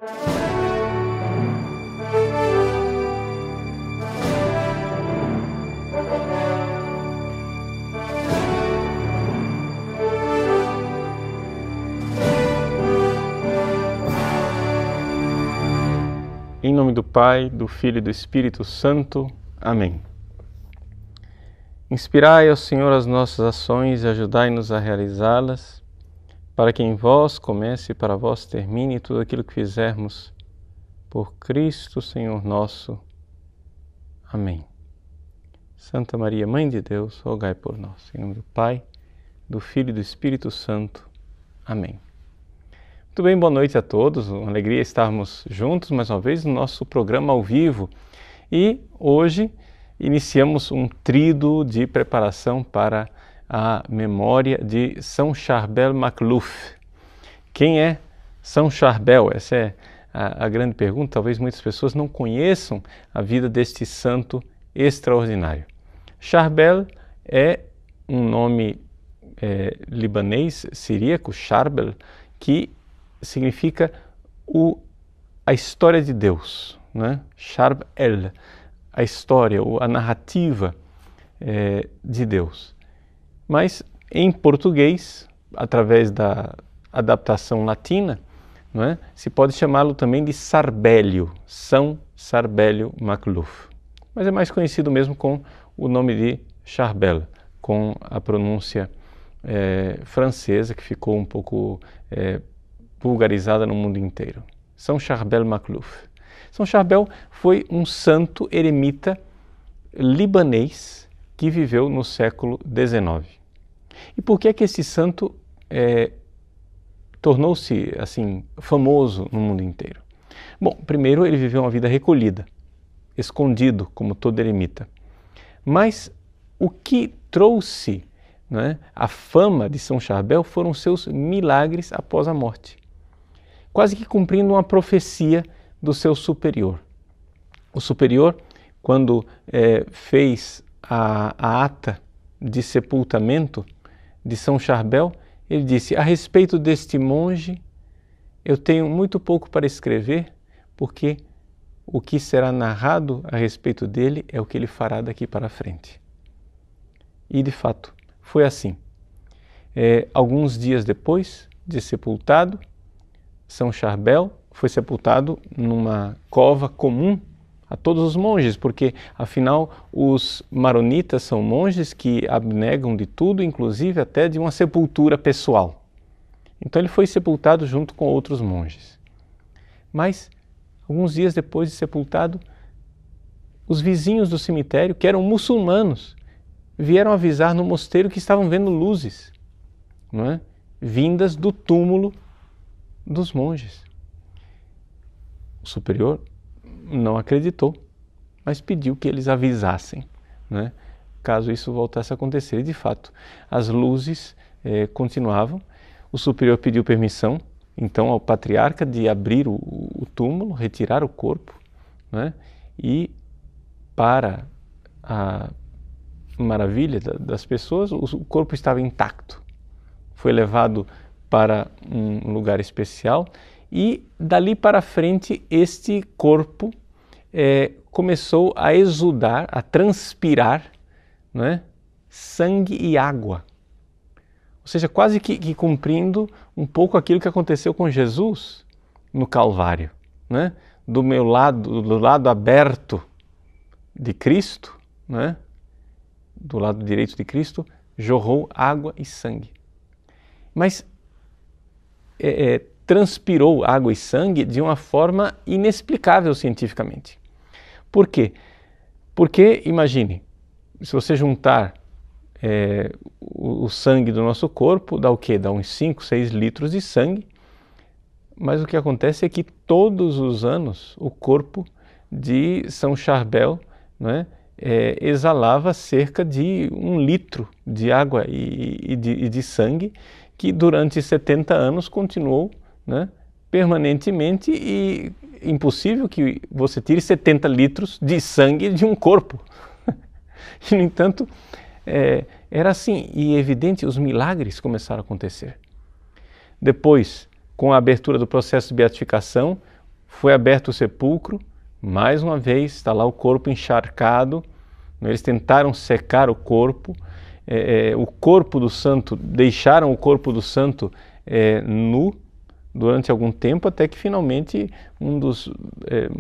Em nome do Pai, do Filho e do Espírito Santo. Amém. Inspirai ao Senhor as nossas ações e ajudai-nos a realizá-las, para que em vós comece e para vós termine tudo aquilo que fizermos. Por Cristo, Senhor nosso. Amém. Santa Maria, Mãe de Deus, rogai por nós. Em nome do Pai, do Filho e do Espírito Santo. Amém. Muito bem, boa noite a todos. Uma alegria estarmos juntos mais uma vez no nosso programa ao vivo. E hoje iniciamos um tríduo de preparação para a memória de São Charbel Macluf. Quem é São Charbel? Essa é a grande pergunta. Talvez muitas pessoas não conheçam a vida deste santo extraordinário. Charbel é um nome libanês, siríaco, Charbel, que significa a história de Deus, né? Charb El, a história, a narrativa de Deus. Mas em português, através da adaptação latina, né, se pode chamá-lo também de Sarbélio, São Sarbélio Macluf. Mas é mais conhecido mesmo com o nome de Charbel, com a pronúncia francesa, que ficou um pouco vulgarizada no mundo inteiro. São Charbel Macluf. São Charbel foi um santo eremita libanês que viveu no século XIX. E por que é que esse santo tornou-se assim famoso no mundo inteiro? Bom, primeiro ele viveu uma vida recolhida, escondido, como todo eremita. Mas o que trouxe, né, a fama de São Charbel foram seus milagres após a morte, quase que cumprindo uma profecia do seu superior. O superior, quando fez a ata de sepultamento de São Charbel, ele disse: a respeito deste monge, eu tenho muito pouco para escrever, porque o que será narrado a respeito dele é o que ele fará daqui para frente. E, de fato, foi assim. Alguns dias depois de sepultado, São Charbel foi sepultado numa cova comum a todos os monges, porque, afinal, os maronitas são monges que abnegam de tudo, inclusive até de uma sepultura pessoal. Então ele foi sepultado junto com outros monges. Mas, alguns dias depois de sepultado, os vizinhos do cemitério, que eram muçulmanos, vieram avisar no mosteiro que estavam vendo luzes, não é? Vindas do túmulo dos monges. O superior não acreditou, mas pediu que eles avisassem, né, caso isso voltasse a acontecer. E, de fato, as luzes continuavam. O superior pediu permissão, então, ao patriarca de abrir o túmulo, retirar o corpo, né, e, para a maravilha das pessoas, o corpo estava intacto. Foi levado para um lugar especial e, dali para frente, este corpo começou a exudar, a transpirar, né, sangue e água. Ou seja, quase que cumprindo um pouco aquilo que aconteceu com Jesus no Calvário, né? Do lado aberto de Cristo, né, do lado direito de Cristo, jorrou água e sangue. Mas transpirou água e sangue de uma forma inexplicável cientificamente. Por quê? Porque, imagine, se você juntar o sangue do nosso corpo, dá o quê? Dá uns 5, 6 litros de sangue, mas o que acontece é que todos os anos o corpo de São Charbel, né, exalava cerca de 1 litro de água e de sangue, que durante 70 anos continuou, né, permanentemente, e impossível que você tire 70 litros de sangue de um corpo. E, no entanto, era assim, e evidente, os milagres começaram a acontecer. Depois, com a abertura do processo de beatificação, foi aberto o sepulcro, mais uma vez está lá o corpo encharcado, eles tentaram secar o corpo do santo, deixaram o corpo do santo nu durante algum tempo, até que finalmente um dos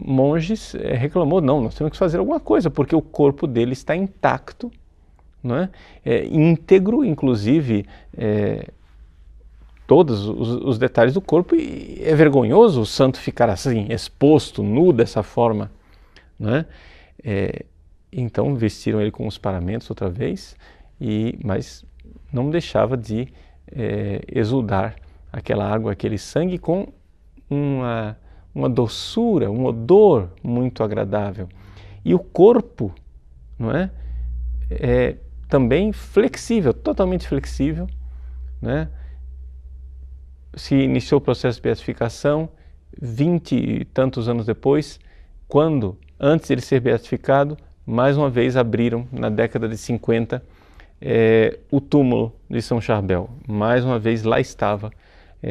monges reclamou, não, nós temos que fazer alguma coisa, porque o corpo dele está intacto, não é? Íntegro, inclusive todos os detalhes do corpo, e é vergonhoso o santo ficar assim, exposto, nu dessa forma, não é? Então vestiram ele com os paramentos outra vez, mas não deixava de exudar aquela água, aquele sangue com uma doçura, um odor muito agradável. E o corpo, não é? Também flexível, totalmente flexível, né? Se iniciou o processo de beatificação 20 e tantos anos depois, quando, antes de ele ser beatificado, mais uma vez abriram, na década de 50, o túmulo de São Charbel. Mais uma vez lá estava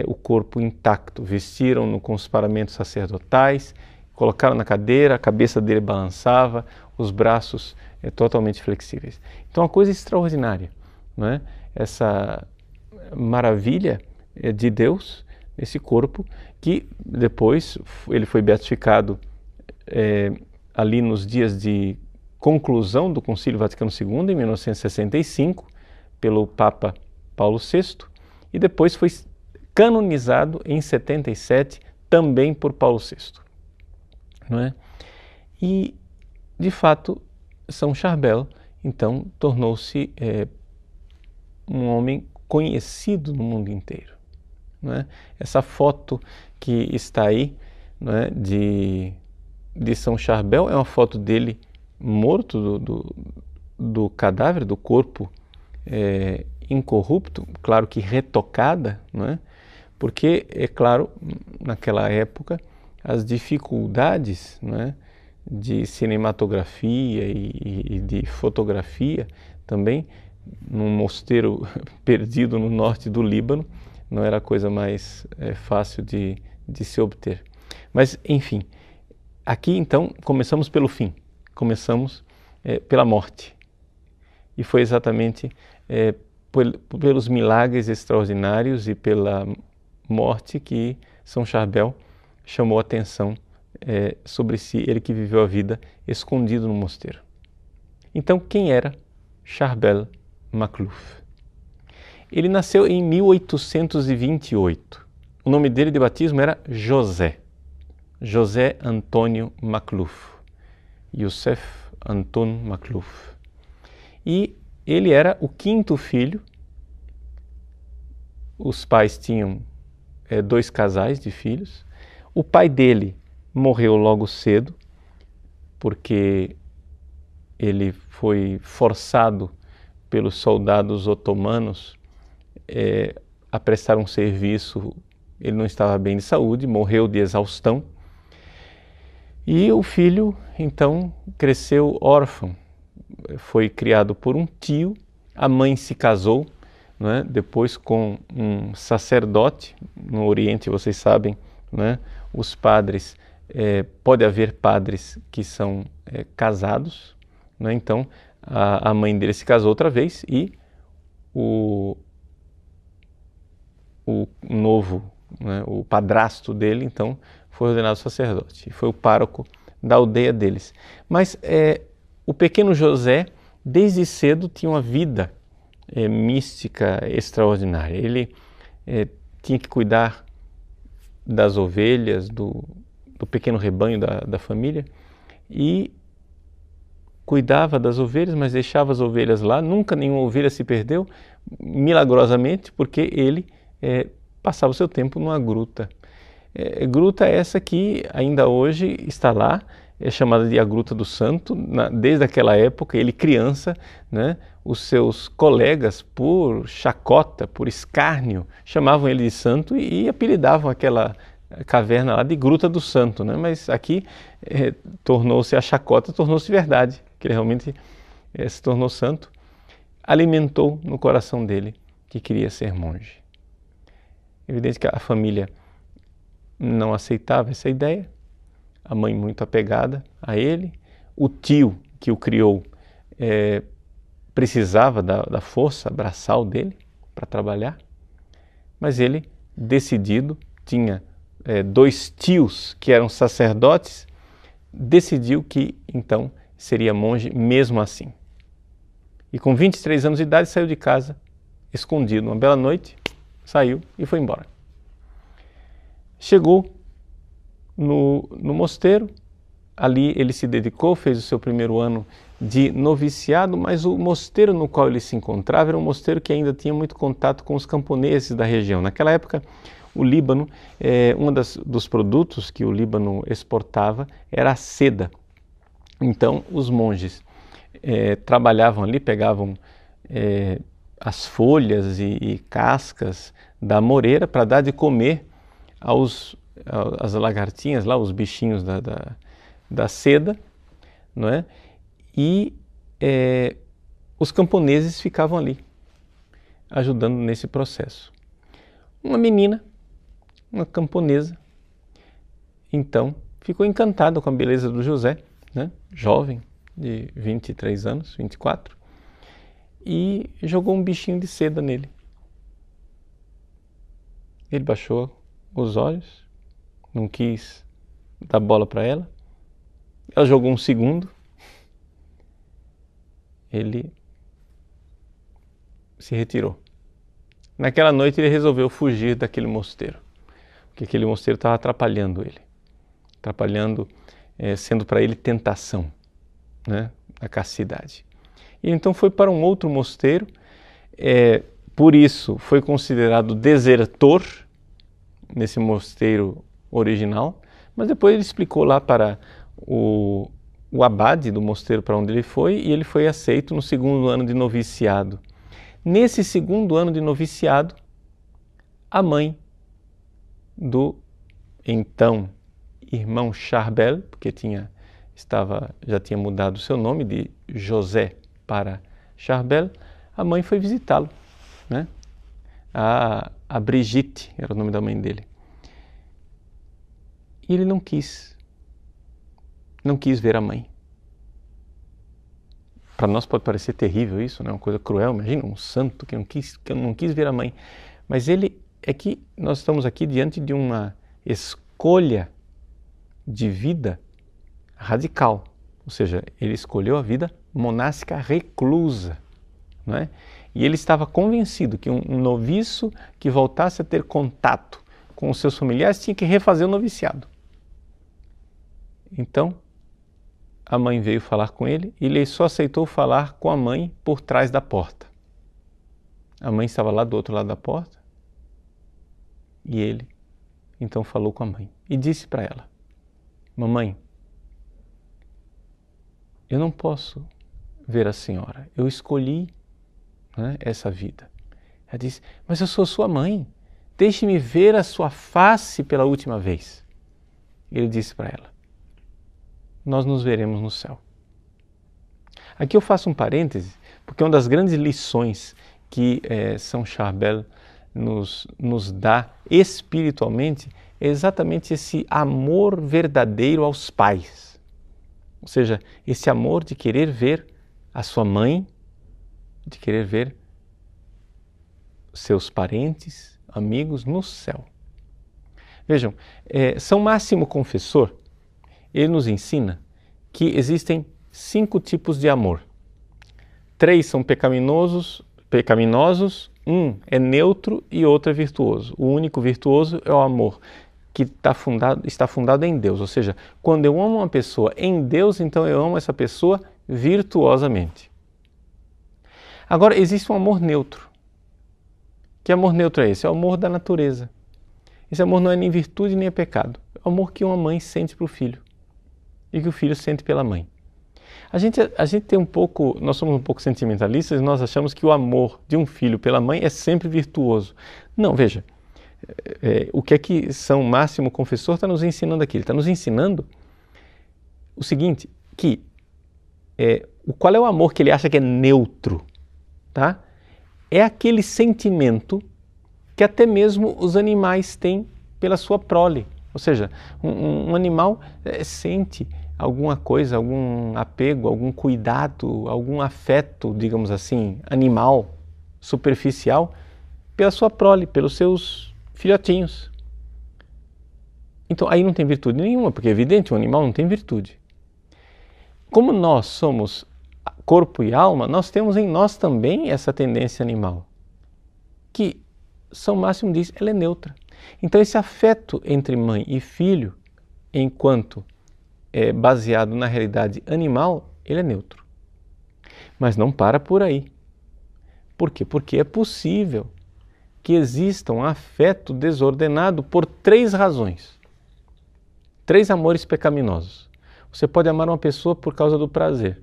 o corpo intacto. Vestiram-no com os paramentos sacerdotais, colocaram na cadeira, a cabeça dele balançava, os braços totalmente flexíveis. Então, uma coisa extraordinária, não é? Essa maravilha de Deus, esse corpo, que depois ele foi beatificado ali nos dias de conclusão do Concílio Vaticano II, em 1965, pelo Papa Paulo VI, e depois foi canonizado em 77, também por Paulo VI. Não é? E, de fato, São Charbel, então, tornou-se um homem conhecido no mundo inteiro. Não é? Essa foto que está aí, não é, de São Charbel é uma foto dele morto, do cadáver, do corpo incorrupto, claro que retocada, não é? Porque, é claro, naquela época, as dificuldades, não é, de cinematografia e de fotografia também, num mosteiro perdido no norte do Líbano, não era a coisa mais fácil de se obter. Mas, enfim, aqui então começamos pelo fim, começamos pela morte. E foi exatamente pelos milagres extraordinários e pela morte que São Charbel chamou a atenção sobre si, ele que viveu a vida escondido no mosteiro. Então, quem era Charbel Macluf? Ele nasceu em 1828. O nome dele de batismo era José Antônio Macluf, Youssef Anton Macluf. E ele era o quinto filho. Os pais tinham 2 casais de filhos. O pai dele morreu logo cedo, porque ele foi forçado pelos soldados otomanos a prestar um serviço. Ele não estava bem de saúde, morreu de exaustão. E o filho, então, cresceu órfão. Foi criado por um tio, a mãe se casou, não é? Depois com um sacerdote. No Oriente, vocês sabem, não é? Os padres, pode haver padres que são casados, não é? Então a mãe dele se casou outra vez e o novo, né, o padrasto dele, então, foi ordenado sacerdote, foi o pároco da aldeia deles. Mas o pequeno José, desde cedo, tinha uma vida mística extraordinária. Ele tinha que cuidar das ovelhas, do pequeno rebanho da família, e cuidava das ovelhas, mas deixava as ovelhas lá. Nunca nenhuma ovelha se perdeu, milagrosamente, porque ele passava o seu tempo numa gruta. Gruta essa que ainda hoje está lá, é chamada de a Gruta do Santo. Desde aquela época, ele criança, né, os seus colegas, por chacota, por escárnio, chamavam ele de santo e apelidavam aquela caverna lá de Gruta do Santo, né? Mas aqui tornou-se a chacota, tornou-se verdade, que ele realmente se tornou santo. Alimentou no coração dele que queria ser monge. É evidente que a família não aceitava essa ideia, a mãe muito apegada a ele, o tio que o criou precisava da força braçal dele para trabalhar, mas ele, decidido, tinha 2 tios que eram sacerdotes, decidiu que então seria monge mesmo assim. E com 23 anos de idade saiu de casa, escondido. Uma bela noite, saiu e foi embora. Chegou no mosteiro, ali ele se dedicou, fez o seu primeiro ano de noviciado, mas o mosteiro no qual ele se encontrava era um mosteiro que ainda tinha muito contato com os camponeses da região. Naquela época, o Líbano, dos produtos que o Líbano exportava era a seda. Então, os monges trabalhavam ali, pegavam as folhas e cascas da moreira para dar de comer às lagartinhas, lá, os bichinhos da seda, não é? E os camponeses ficavam ali, ajudando nesse processo. Uma menina, uma camponesa, então ficou encantada com a beleza do José, né? Jovem, de 23 anos, 24, e jogou um bichinho de seda nele. Ele baixou os olhos, não quis dar bola para ela. Ela jogou um segundo. Ele se retirou. Naquela noite ele resolveu fugir daquele mosteiro, porque aquele mosteiro estava atrapalhando ele, sendo para ele tentação, né, a castidade. E então foi para um outro mosteiro, por isso foi considerado desertor nesse mosteiro original, mas depois ele explicou lá para o abade do mosteiro para onde ele foi, e ele foi aceito no 2º ano de noviciado. Nesse 2º ano de noviciado, a mãe do então irmão Charbel, porque já tinha mudado o seu nome de José para Charbel, a mãe foi visitá-lo, né? A Brigitte era o nome da mãe dele. E ele não quis ver a mãe. Para nós pode parecer terrível isso, né? Uma coisa cruel. Imagina um santo que não quis ver a mãe. Mas nós estamos aqui diante de uma escolha de vida radical. Ou seja, ele escolheu a vida monástica reclusa, não é? E ele estava convencido que um noviço que voltasse a ter contato com os seus familiares tinha que refazer o noviciado. Então, a mãe veio falar com ele e ele só aceitou falar com a mãe por trás da porta. A mãe estava lá do outro lado da porta e ele então falou com a mãe e disse para ela: mamãe, eu não posso ver a senhora, eu escolhi, né, essa vida. Ela disse: mas eu sou sua mãe, deixe-me ver a sua face pela última vez. Ele disse para ela: nós nos veremos no céu. Aqui eu faço um parêntese, porque uma das grandes lições que São Charbel nos dá espiritualmente é exatamente esse amor verdadeiro aos pais. Ou seja, esse amor de querer ver a sua mãe, de querer ver seus parentes, amigos no céu. Vejam, São Máximo Confessor, ele nos ensina que existem 5 tipos de amor. 3 são pecaminosos, um é neutro e outro é virtuoso. O único virtuoso é o amor que está fundado em Deus. Ou seja, quando eu amo uma pessoa em Deus, então eu amo essa pessoa virtuosamente. Agora, existe um amor neutro. Que amor neutro é esse? É o amor da natureza. Esse amor não é nem virtude nem é pecado. É o amor que uma mãe sente para o filho e que o filho sente pela mãe. A gente tem nós somos um pouco sentimentalistas e nós achamos que o amor de um filho pela mãe é sempre virtuoso. Não, veja, o que é que São Máximo Confessor está nos ensinando aqui? Ele está nos ensinando o seguinte, que qual é o amor que ele acha que é neutro? Tá? É aquele sentimento que até mesmo os animais têm pela sua prole. Ou seja, um animal sente alguma coisa, algum apego, algum cuidado, algum afeto, digamos assim, animal, superficial, pela sua prole, pelos seus filhotinhos. Então aí não tem virtude nenhuma, porque é evidente, um animal não tem virtude. Como nós somos corpo e alma, nós temos em nós também essa tendência animal, que São Máximo diz, ela é neutra. Então esse afeto entre mãe e filho, enquanto é baseado na realidade animal, ele é neutro. Mas não para por aí. Por quê? Porque é possível que exista um afeto desordenado por 3 razões. 3 amores pecaminosos. Você pode amar uma pessoa por causa do prazer.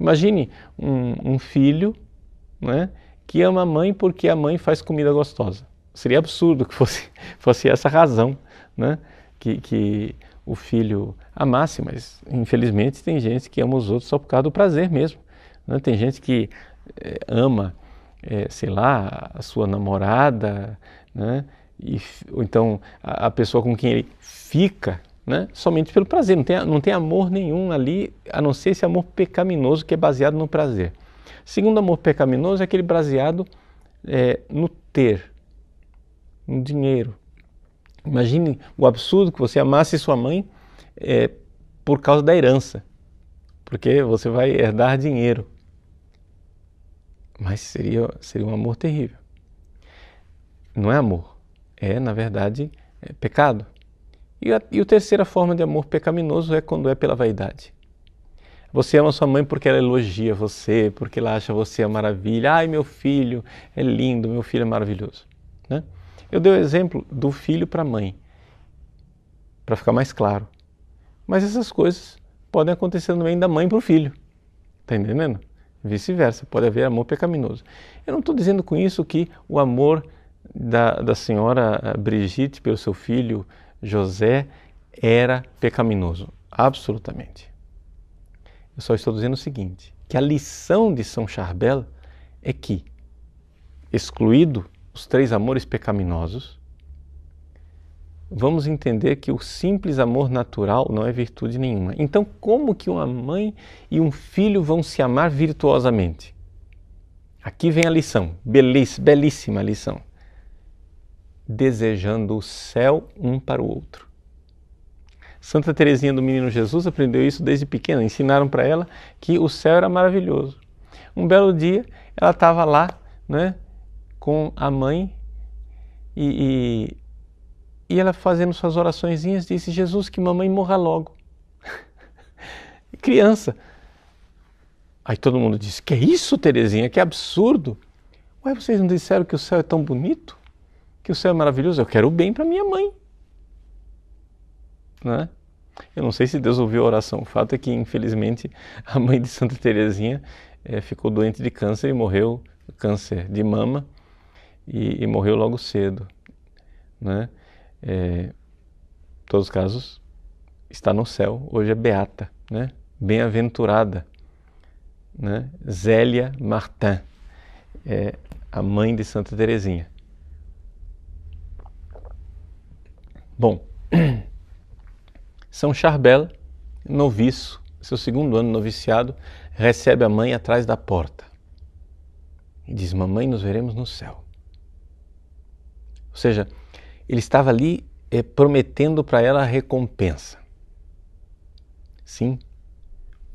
Imagine um filho, né, que ama a mãe porque a mãe faz comida gostosa. Seria absurdo que fosse essa razão, né, que o filho amasse, mas infelizmente tem gente que ama os outros só por causa do prazer mesmo. Né? Tem gente que ama, sei lá, a sua namorada, né, ou então a pessoa com quem ele fica, né, somente pelo prazer, não tem amor nenhum ali, a não ser esse amor pecaminoso que é baseado no prazer. Segundo amor pecaminoso é aquele baseado no ter, no dinheiro. Imagine o absurdo que você amasse sua mãe por causa da herança, porque você vai herdar dinheiro. Mas seria um amor terrível. Não é amor, na verdade, pecado. E a terceira forma de amor pecaminoso é quando é pela vaidade. Você ama sua mãe porque ela elogia você, porque ela acha você a maravilha. Ai, meu filho é lindo, meu filho é maravilhoso. Né? Eu dei o exemplo do filho para a mãe, para ficar mais claro. Mas essas coisas podem acontecer também da mãe para o filho. Está entendendo? Vice-versa, pode haver amor pecaminoso. Eu não estou dizendo com isso que o amor da senhora Brigitte pelo seu filho José era pecaminoso. Absolutamente. Eu só estou dizendo o seguinte, que a lição de São Charbel é que, excluído os 3 amores pecaminosos, vamos entender que o simples amor natural não é virtude nenhuma. Então, como que uma mãe e um filho vão se amar virtuosamente? Aqui vem a lição, belíssima lição. Desejando o céu um para o outro. Santa Teresinha do Menino Jesus aprendeu isso desde pequena, ensinaram para ela que o céu era maravilhoso. Um belo dia, ela estava lá, né, com a mãe e ela fazendo suas oraçõezinhas disse, Jesus, que mamãe morra logo. Criança. Aí todo mundo disse, que é isso, Teresinha, que absurdo. Ué, vocês não disseram que o céu é tão bonito? Que o céu é maravilhoso? Eu quero o bem para minha mãe. Né? Eu não sei se Deus ouviu a oração. O fato é que, infelizmente, a mãe de Santa Teresinha ficou doente de câncer e morreu, câncer de mama, e morreu logo cedo. Né? Em todos os casos, está no céu, hoje é beata, né? Bem-aventurada, né? Zélia Martin, a mãe de Santa Teresinha. Bom, São Charbel, noviço, seu 2º ano noviciado, recebe a mãe atrás da porta e diz, mamãe, nos veremos no céu. Ou seja, ele estava ali prometendo para ela a recompensa. Sim,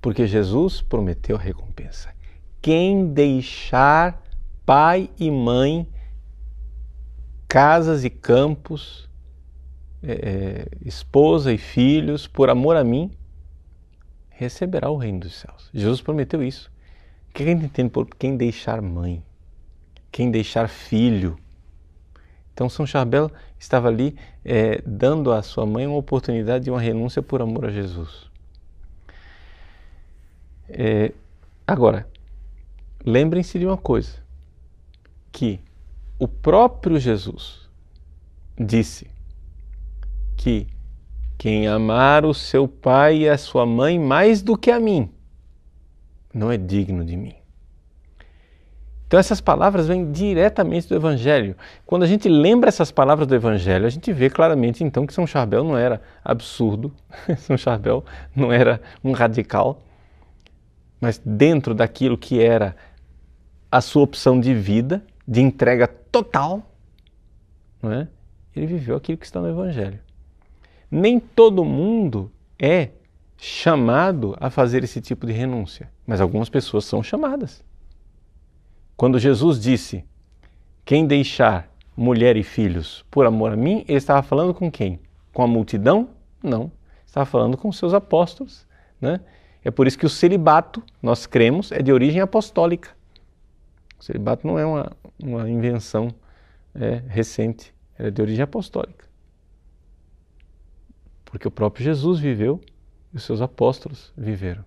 porque Jesus prometeu a recompensa. Quem deixar pai e mãe, casas e campos, esposa e filhos, por amor a mim, receberá o reino dos céus. Jesus prometeu isso. O que a gente entende por quem deixar mãe? Quem deixar filho? Então São Charbel estava ali dando à sua mãe uma oportunidade de uma renúncia por amor a Jesus. Agora, lembrem-se de uma coisa, que o próprio Jesus disse que quem amar o seu pai e a sua mãe mais do que a mim, não é digno de mim. Então essas palavras vêm diretamente do Evangelho. Quando a gente lembra essas palavras do Evangelho, a gente vê claramente então que São Charbel não era absurdo, São Charbel não era um radical, mas dentro daquilo que era a sua opção de vida, de entrega total, não é? Ele viveu aquilo que está no Evangelho. Nem todo mundo é chamado a fazer esse tipo de renúncia, mas algumas pessoas são chamadas. Quando Jesus disse, quem deixar mulher e filhos por amor a mim, ele estava falando com quem? Com a multidão? Não, estava falando com os seus apóstolos, né? É por isso que o celibato, nós cremos, é de origem apostólica. O celibato não é uma invenção recente, é de origem apostólica. Porque o próprio Jesus viveu e os seus apóstolos viveram.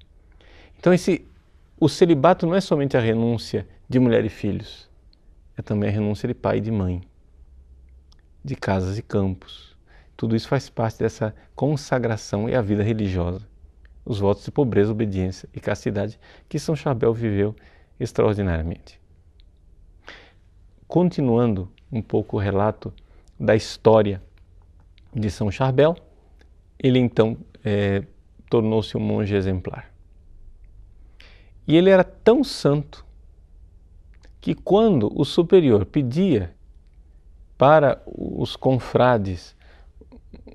Então o celibato não é somente a renúncia de mulher e filhos, é também a renúncia de pai e de mãe, de casas e campos. Tudo isso faz parte dessa consagração e a vida religiosa, os votos de pobreza, obediência e castidade que São Charbel viveu extraordinariamente. Continuando um pouco o relato da história de São Charbel, ele então tornou-se um monge exemplar. E ele era tão santo que quando o superior pedia para os confrades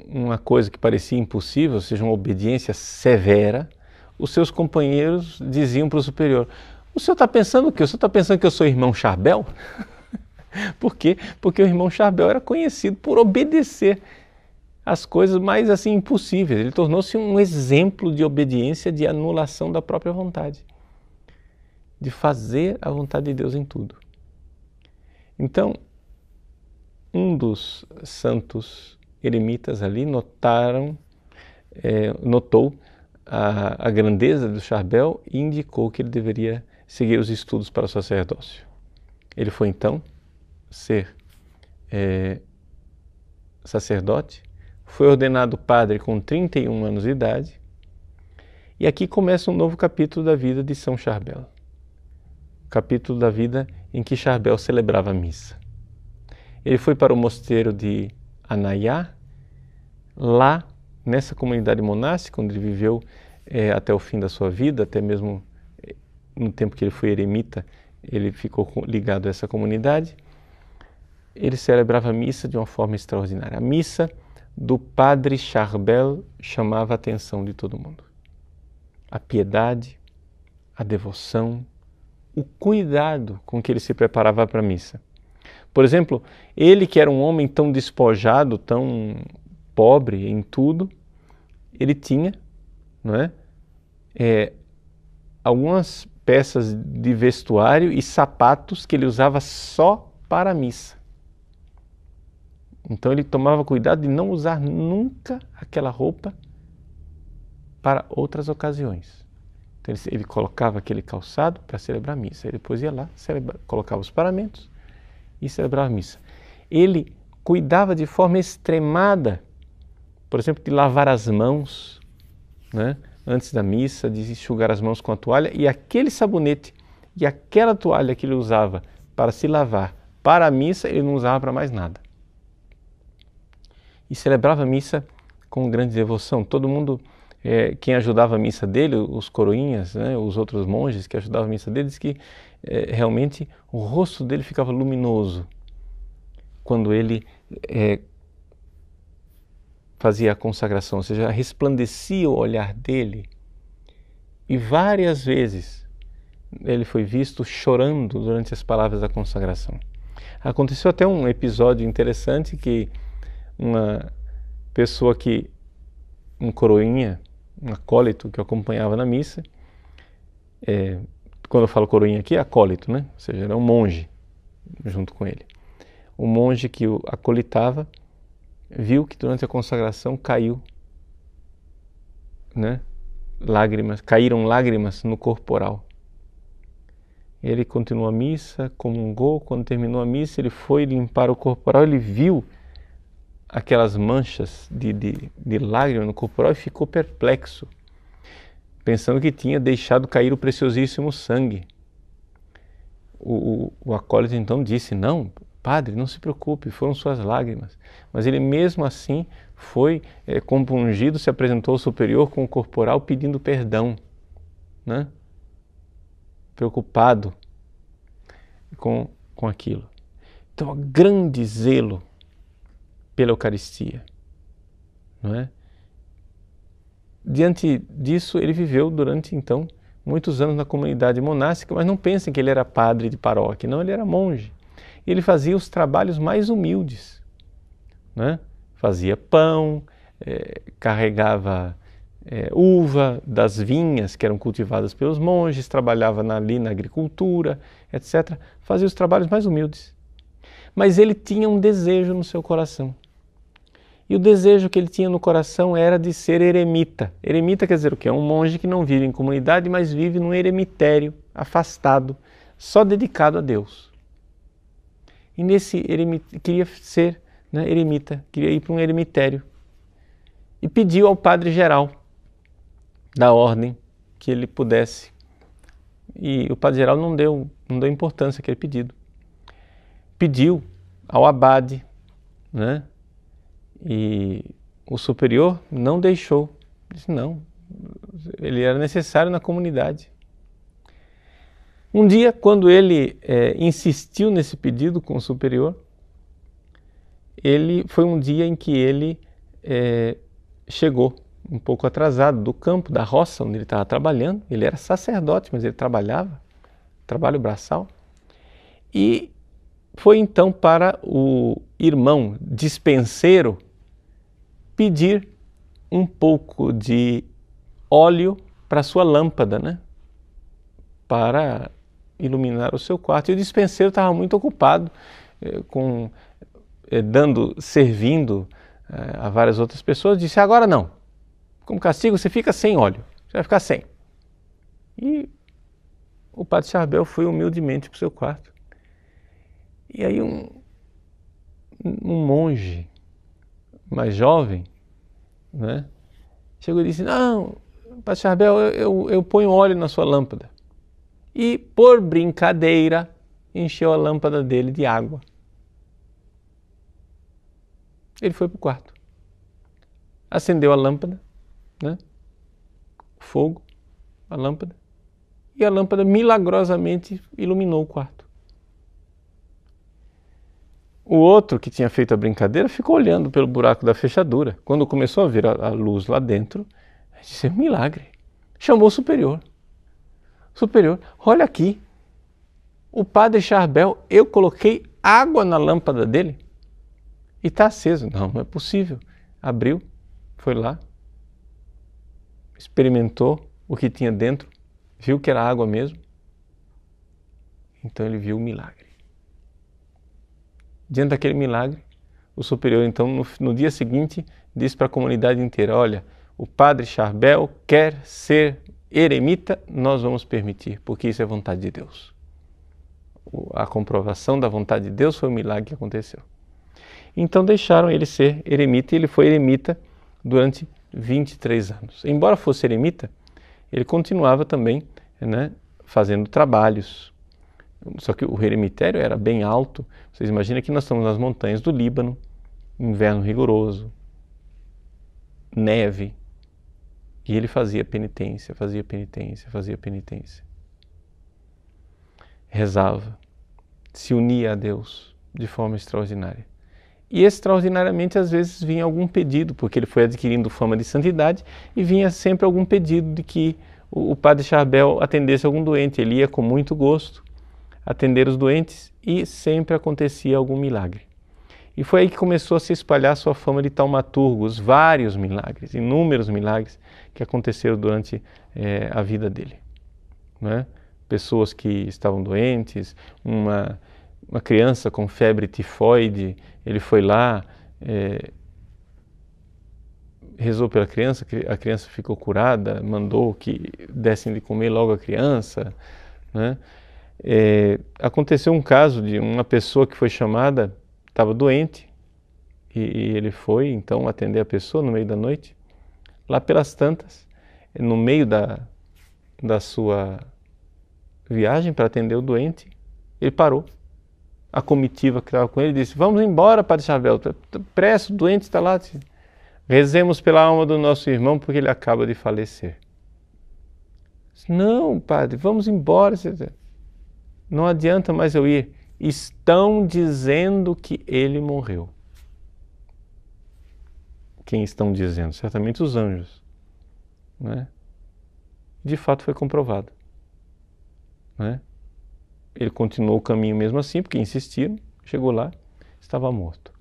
uma coisa que parecia impossível, ou seja, uma obediência severa, os seus companheiros diziam para o superior, o senhor está pensando o quê? O senhor está pensando que eu sou irmão Charbel? Por quê? Porque o irmão Charbel era conhecido por obedecer as coisas mais assim impossíveis. Ele tornou-se um exemplo de obediência, de anulação da própria vontade, de fazer a vontade de Deus em tudo. Então, um dos santos eremitas ali notou a grandeza do Charbel e indicou que ele deveria seguir os estudos para o sacerdócio. Ele foi então ser sacerdote, foi ordenado padre com 31 anos de idade, e aqui começa um novo capítulo da vida de São Charbel. Capítulo da vida em que Charbel celebrava a missa. Ele foi para o mosteiro de Anaiá, lá nessa comunidade monástica, onde ele viveu até o fim da sua vida, até mesmo no tempo que ele foi eremita, ele ficou ligado a essa comunidade. Ele celebrava a missa de uma forma extraordinária. A missa do padre Charbel chamava a atenção de todo mundo. A piedade, a devoção, o cuidado com que ele se preparava para a missa. Por exemplo, ele que era um homem tão despojado, tão pobre em tudo, ele tinha, não é, algumas peças de vestuário e sapatos que ele usava só para a missa. Então ele tomava cuidado de não usar nunca aquela roupa para outras ocasiões. Então ele colocava aquele calçado para celebrar a missa. Ele depois ia lá, colocava os paramentos e celebrava a missa. Ele cuidava de forma extremada, por exemplo, de lavar as mãos, né, antes da missa, de enxugar as mãos com a toalha, e aquele sabonete e aquela toalha que ele usava para se lavar para a missa, ele não usava para mais nada. E celebrava a missa com grande devoção. Todo mundo, quem ajudava a missa dele, os coroinhas, né, os outros monges que ajudavam a missa dele, diz que realmente o rosto dele ficava luminoso quando ele fazia a consagração, ou seja, resplandecia o olhar dele. E várias vezes ele foi visto chorando durante as palavras da consagração. Aconteceu até um episódio interessante que uma pessoa um coroinha, um acólito que eu acompanhava na missa, quando eu falo coroinha aqui, é acólito, né? Ou seja, era um monge junto com ele. O monge que o acolitava viu que durante a consagração caiu, né, caíram lágrimas no corporal. Ele continuou a missa, comungou. Quando terminou a missa, ele foi limpar o corporal, ele viu aquelas manchas de lágrimas no corporal e ficou perplexo, pensando que tinha deixado cair o preciosíssimo sangue. o acólito então disse: não, padre, não se preocupe, foram suas lágrimas. Mas ele mesmo assim foi compungido, se apresentou ao superior com o corporal pedindo perdão, né? Preocupado com aquilo. Então, grande zelo pela Eucaristia, não é? Diante disso, ele viveu durante, então, muitos anos na comunidade monástica, mas não pensem que ele era padre de paróquia, não, ele era monge. E ele fazia os trabalhos mais humildes, né? Fazia pão, carregava uva das vinhas que eram cultivadas pelos monges, trabalhava ali na agricultura, etc. Fazia os trabalhos mais humildes. Mas ele tinha um desejo no seu coração. E o desejo que ele tinha no coração era de ser eremita. Eremita quer dizer o quê? É um monge que não vive em comunidade, mas vive num eremitério, afastado, só dedicado a Deus. E nesse eremita, queria ser, né, eremita, queria ir para um eremitério. E pediu ao padre geral da ordem que ele pudesse. E o padre geral não deu importância àquele pedido. Pediu ao abade, né? E o superior não deixou. Disse não, ele era necessário na comunidade. Um dia, quando ele insistiu nesse pedido com o superior, foi um dia em que ele chegou um pouco atrasado do campo, da roça onde ele estava trabalhando. Ele era sacerdote, mas ele trabalhava, trabalho braçal. E foi então para o irmão dispenseiro pedir um pouco de óleo para sua lâmpada, né? Para iluminar o seu quarto. E o dispenseiro estava muito ocupado servindo a várias outras pessoas. Disse: agora não, como castigo você fica sem óleo, você vai ficar sem. E o padre Charbel foi humildemente para o seu quarto. E aí um monge mais jovem, né, chegou e disse: não, padre Charbel, eu ponho óleo na sua lâmpada. E, por brincadeira, encheu a lâmpada dele de água. Ele foi para o quarto, acendeu a lâmpada, né, fogo, a lâmpada, e a lâmpada milagrosamente iluminou o quarto. O outro, que tinha feito a brincadeira, ficou olhando pelo buraco da fechadura. Quando começou a vir a luz lá dentro, disse: um milagre. Chamou o superior. Superior, olha aqui, o padre Charbel, eu coloquei água na lâmpada dele e está aceso. Não é possível. Abriu, foi lá, experimentou o que tinha dentro, viu que era água mesmo. Então ele viu o milagre. Diante daquele milagre, o superior então no dia seguinte disse para a comunidade inteira: olha, o padre Charbel quer ser eremita, nós vamos permitir, porque isso é vontade de Deus. A comprovação da vontade de Deus foi o milagre que aconteceu. Então deixaram ele ser eremita, e ele foi eremita durante 23 anos. Embora fosse eremita, ele continuava também, né, fazendo trabalhos. Só que o eremitério era bem alto. Vocês imaginam que nós estamos nas montanhas do Líbano, inverno rigoroso, neve. E ele fazia penitência, fazia penitência, fazia penitência. Rezava, se unia a Deus de forma extraordinária. E extraordinariamente, às vezes, vinha algum pedido, porque ele foi adquirindo fama de santidade, e vinha sempre algum pedido de que o padre Charbel atendesse algum doente. Ele ia com muito gosto atender os doentes e sempre acontecia algum milagre. E foi aí que começou a se espalhar sua fama de taumaturgo, os vários milagres, inúmeros milagres que aconteceram durante a vida dele, né? Pessoas que estavam doentes, uma criança com febre tifoide, ele foi lá, rezou pela criança, a criança ficou curada, mandou que dessem de comer logo a criança, né? Aconteceu um caso de uma pessoa que foi chamada, estava doente, e ele foi então atender a pessoa no meio da noite. Lá pelas tantas, no meio da sua viagem para atender o doente, Ele parou. A comitiva que estava com ele disse: vamos embora, Padre Charbel, pressa, o doente está lá. Rezemos pela alma do nosso irmão porque ele acaba de falecer. Não, padre, vamos embora. Não adianta mais eu ir. Estão dizendo que ele morreu. Quem estão dizendo? Certamente os anjos. Né? De fato foi comprovado. Né? Ele continuou o caminho mesmo assim, porque insistiram, chegou lá, estava morto.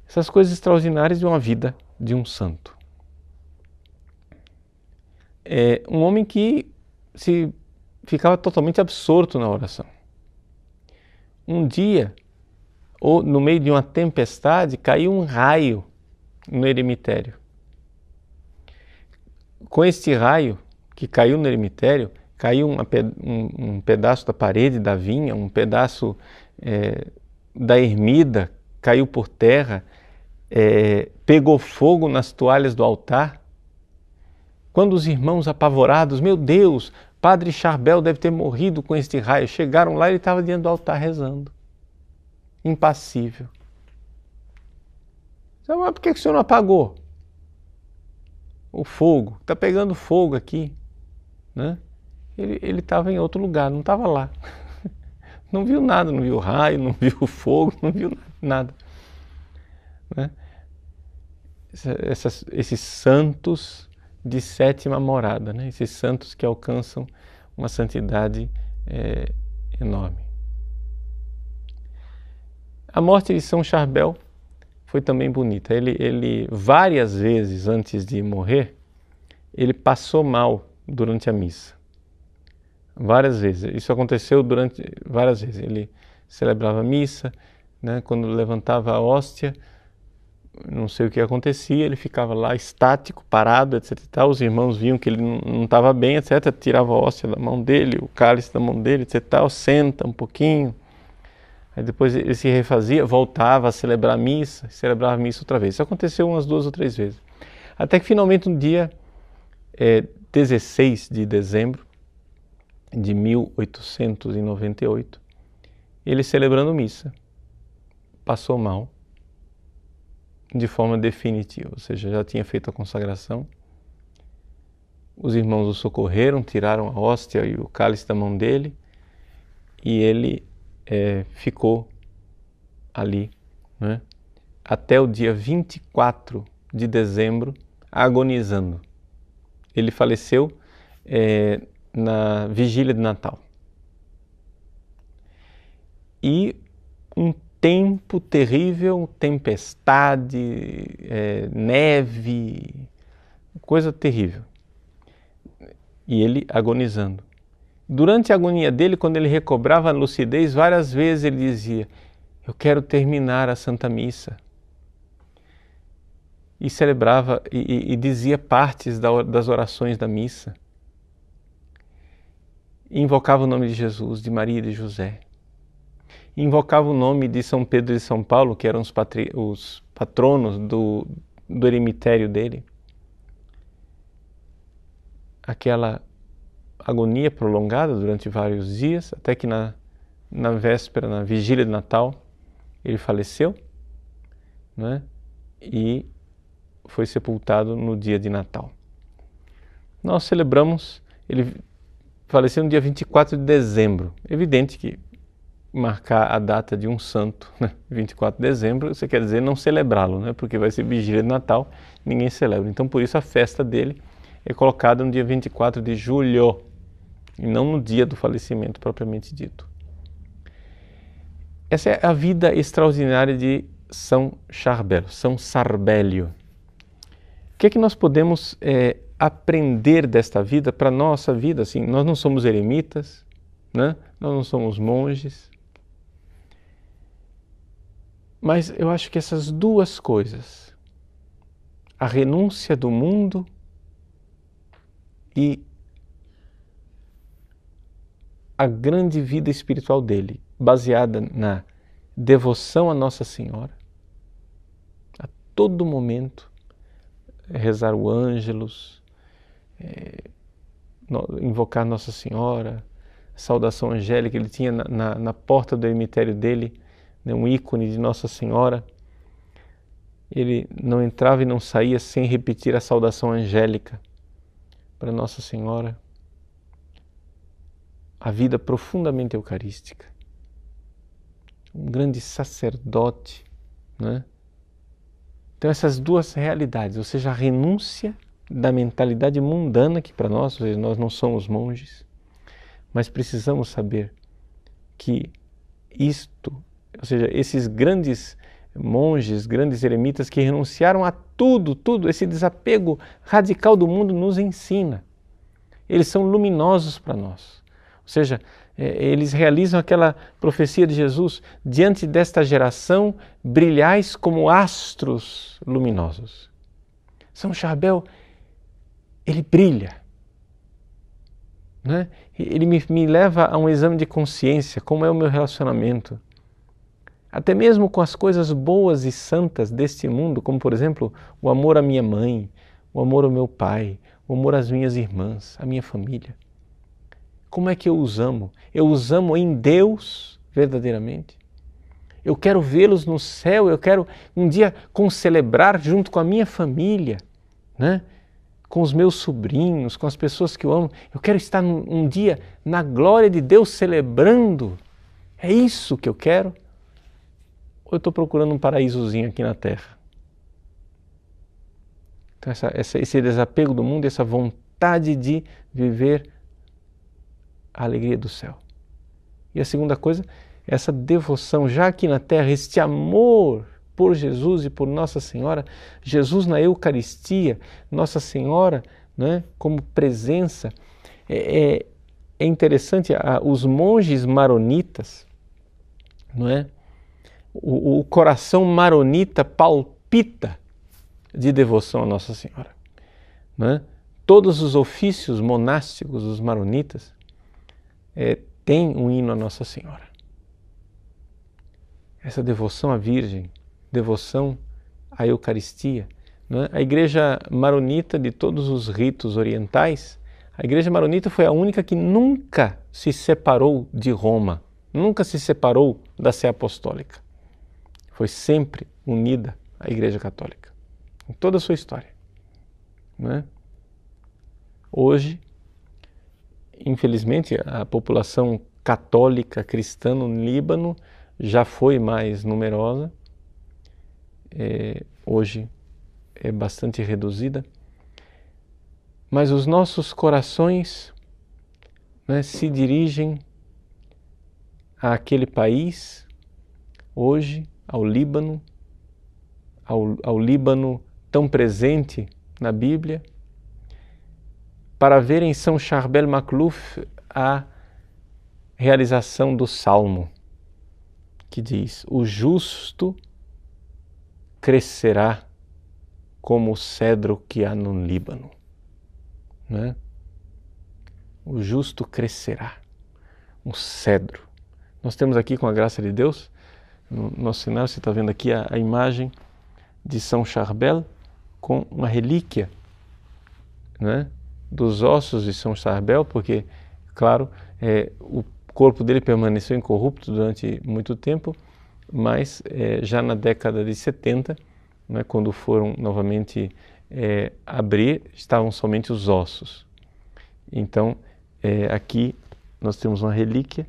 Essas coisas extraordinárias de uma vida de um santo. É um homem que ficava totalmente absorto na oração. Um dia, ou no meio de uma tempestade, caiu um raio no eremitério. Com este raio que caiu no eremitério, caiu um pedaço da parede da vinha, um pedaço da ermida, caiu por terra, pegou fogo nas toalhas do altar. Quando os irmãos apavorados, meu Deus, Padre Charbel deve ter morrido com este raio, chegaram lá e ele estava diante do altar rezando, impassível. Mas por que o senhor não apagou o fogo? Está pegando fogo aqui, né? Ele estava em outro lugar, não estava lá. Não viu nada, não viu raio, não viu fogo, não viu nada. Né? Esses santos de sétima morada, né? Esses santos que alcançam uma santidade enorme. A morte de São Charbel foi também bonita. Ele várias vezes antes de morrer, ele passou mal durante a missa. Várias vezes. Isso aconteceu durante várias vezes. Ele celebrava a missa, né? Quando levantava a hóstia, não sei o que acontecia, ele ficava lá estático, parado, etc. E tal. Os irmãos viam que ele não estava bem, etc. Tirava a hóstia da mão dele, o cálice da mão dele, etc. Tal. Senta um pouquinho. Aí depois ele se refazia, voltava a celebrar a missa, celebrava a missa outra vez. Isso aconteceu umas 2 ou 3 vezes. Até que finalmente no dia 16 de dezembro de 1898, ele celebrando missa, passou mal de forma definitiva, ou seja, já tinha feito a consagração. Os irmãos o socorreram, tiraram a hóstia e o cálice da mão dele e ele ficou ali, né, até o dia 24 de dezembro, agonizando. Ele faleceu na vigília de Natal. E um tempo terrível, tempestade, neve, coisa terrível. E ele agonizando. Durante a agonia dele, quando ele recobrava a lucidez, várias vezes ele dizia: eu quero terminar a Santa Missa. E celebrava e dizia partes das orações da missa. E invocava o nome de Jesus, de Maria e de José. E invocava o nome de São Pedro e de São Paulo, que eram os patronos do eremitério dele. Aquela agonia prolongada durante vários dias, até que na véspera, na vigília de Natal, ele faleceu, né? E foi sepultado no dia de Natal. Nós celebramos, ele faleceu no dia 24 de dezembro. Evidente que marcar a data de um santo, né? 24 de dezembro, você quer dizer não celebrá-lo, né? Porque vai ser vigília de Natal, ninguém celebra. Então, por isso, a festa dele é colocada no dia 24 de julho, e não no dia do falecimento propriamente dito. Essa é a vida extraordinária de São Charbel, São Sarbélio. O que é que nós podemos aprender desta vida para a nossa vida? Assim, nós não somos eremitas, né? Nós não somos monges, mas eu acho que essas duas coisas, a renúncia do mundo e a grande vida espiritual dele, baseada na devoção a Nossa Senhora, a todo momento, rezar o Ângelus, invocar Nossa Senhora, saudação angélica, ele tinha na porta do eremitério dele, né, um ícone de Nossa Senhora. Ele não entrava e não saía sem repetir a saudação angélica para Nossa Senhora. A vida profundamente eucarística. Um grande sacerdote, né? Então essas duas realidades, ou seja, a renúncia da mentalidade mundana que para nós, ou seja, nós não somos monges, mas precisamos saber que isto, ou seja, esses grandes monges, grandes eremitas que renunciaram a tudo, esse desapego radical do mundo nos ensina. Eles são luminosos para nós. Ou seja, eles realizam aquela profecia de Jesus: diante desta geração, brilhais como astros luminosos. São Charbel, ele brilha, né? Ele me leva a um exame de consciência, como é o meu relacionamento. Até mesmo com as coisas boas e santas deste mundo, como por exemplo, o amor à minha mãe, o amor ao meu pai, o amor às minhas irmãs, à minha família. Como é que eu os amo? Eu os amo em Deus verdadeiramente. Eu quero vê-los no céu, eu quero um dia concelebrar junto com a minha família, né? Com os meus sobrinhos, com as pessoas que eu amo. Eu quero estar um dia na glória de Deus celebrando. É isso que eu quero? Ou eu estou procurando um paraísozinho aqui na Terra? Então esse desapego do mundo, essa vontade de viver a alegria do céu. E a segunda coisa, essa devoção já aqui na Terra, este amor por Jesus e por Nossa Senhora, Jesus na Eucaristia, Nossa Senhora, né, como presença. É interessante, os monges maronitas, não é? O coração maronita palpita de devoção a Nossa Senhora, né? Todos os ofícios monásticos dos maronitas têm um hino a Nossa Senhora. Essa devoção à Virgem, devoção à Eucaristia, né? A igreja maronita, de todos os ritos orientais, a igreja maronita foi a única que nunca se separou de Roma, nunca se separou da Sé Apostólica. Foi sempre unida à Igreja Católica, em toda a sua história, né? Hoje, infelizmente, a população católica cristã no Líbano já foi mais numerosa, hoje é bastante reduzida, mas os nossos corações, né, se dirigem àquele país, hoje, ao Líbano, ao Líbano tão presente na Bíblia, para ver em São Charbel Macluf a realização do Salmo, que diz: o justo crescerá como o cedro que há no Líbano. Né? O justo crescerá, um cedro. Nós temos aqui, com a graça de Deus, no nosso cenário, você está vendo aqui a imagem de São Charbel com uma relíquia, né, dos ossos de São Charbel, porque, claro, o corpo dele permaneceu incorrupto durante muito tempo, mas já na década de 70, né, quando foram novamente abrir, estavam somente os ossos. Então, aqui nós temos uma relíquia,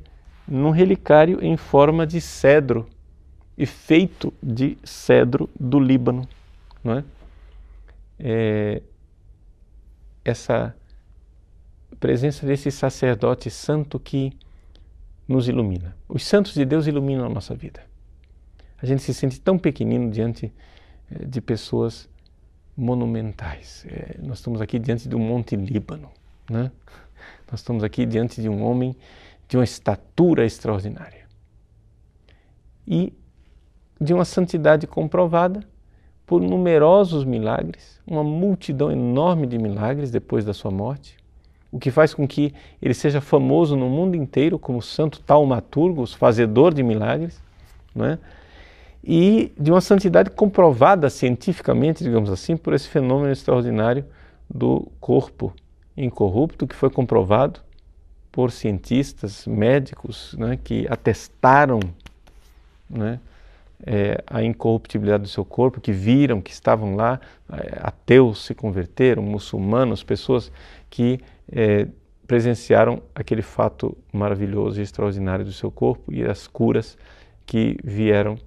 num relicário em forma de cedro, e feito de cedro do Líbano, não é? Essa presença desse sacerdote santo que nos ilumina. Os santos de Deus iluminam a nossa vida. A gente se sente tão pequenino diante de pessoas monumentais. Nós estamos aqui diante de um Monte Líbano, né? Nós estamos aqui diante de um homem de uma estatura extraordinária e de uma santidade comprovada por numerosos milagres, uma multidão enorme de milagres depois da sua morte, o que faz com que ele seja famoso no mundo inteiro como santo taumaturgo, fazedor de milagres, não é? E de uma santidade comprovada cientificamente, digamos assim, por esse fenômeno extraordinário do corpo incorrupto, que foi comprovado por cientistas, médicos, né, que atestaram, né, a incorruptibilidade do seu corpo, que viram que estavam lá, ateus se converteram, muçulmanos, pessoas que presenciaram aquele fato maravilhoso e extraordinário do seu corpo e as curas que vieram,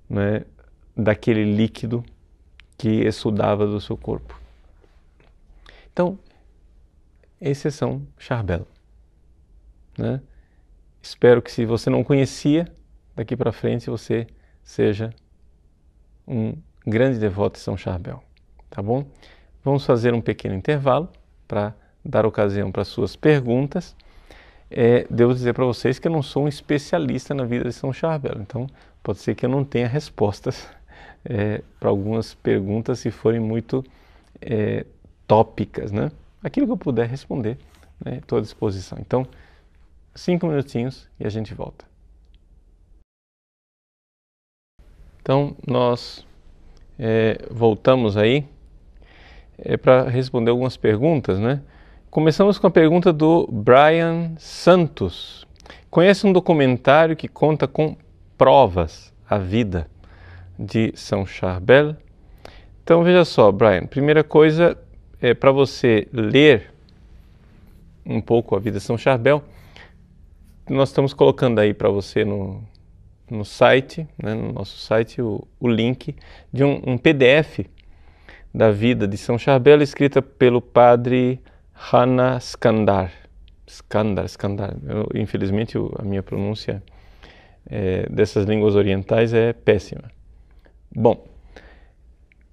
né, daquele líquido que exudava do seu corpo. Então, esses são Charbel, né? Espero que, se você não conhecia, daqui para frente você seja um grande devoto de São Charbel, tá bom? Vamos fazer um pequeno intervalo para dar ocasião para suas perguntas. Devo dizer para vocês que eu não sou um especialista na vida de São Charbel, então pode ser que eu não tenha respostas para algumas perguntas, se forem muito tópicas, né? Aquilo que eu puder responder, né, estou à disposição. Então, 5 minutinhos e a gente volta. Então, nós voltamos aí para responder algumas perguntas, né? Começamos com a pergunta do Brian Santos. Conhece um documentário que conta com provas a vida de São Charbel? Então, veja só, Brian, primeira coisa é para você ler um pouco a vida de São Charbel. Nós estamos colocando aí para você no site, né, no nosso site, o link de um PDF da vida de São Charbel, escrita pelo padre Hana Skandar. Infelizmente, a minha pronúncia dessas línguas orientais é péssima. Bom,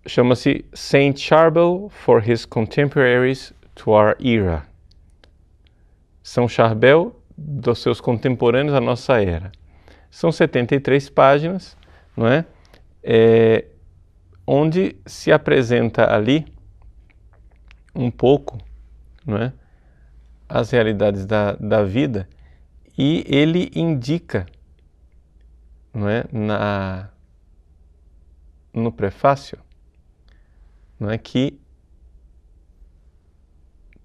chama-se Saint Charbel for his contemporaries to our era. São Charbel dos seus contemporâneos à nossa era. São 73 páginas, não é? Onde se apresenta ali um pouco, não é, as realidades da vida, e ele indica, não é, no prefácio, não é, que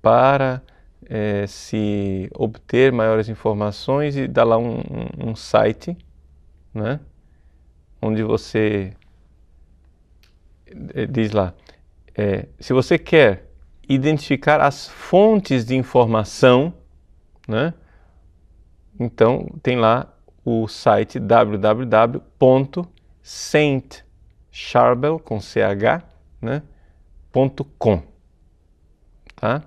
para se obter maiores informações, e dá lá um site, né, onde você diz lá, se você quer identificar as fontes de informação, né, então tem lá o site www.saintcharbel, com CH, né, .com, tá?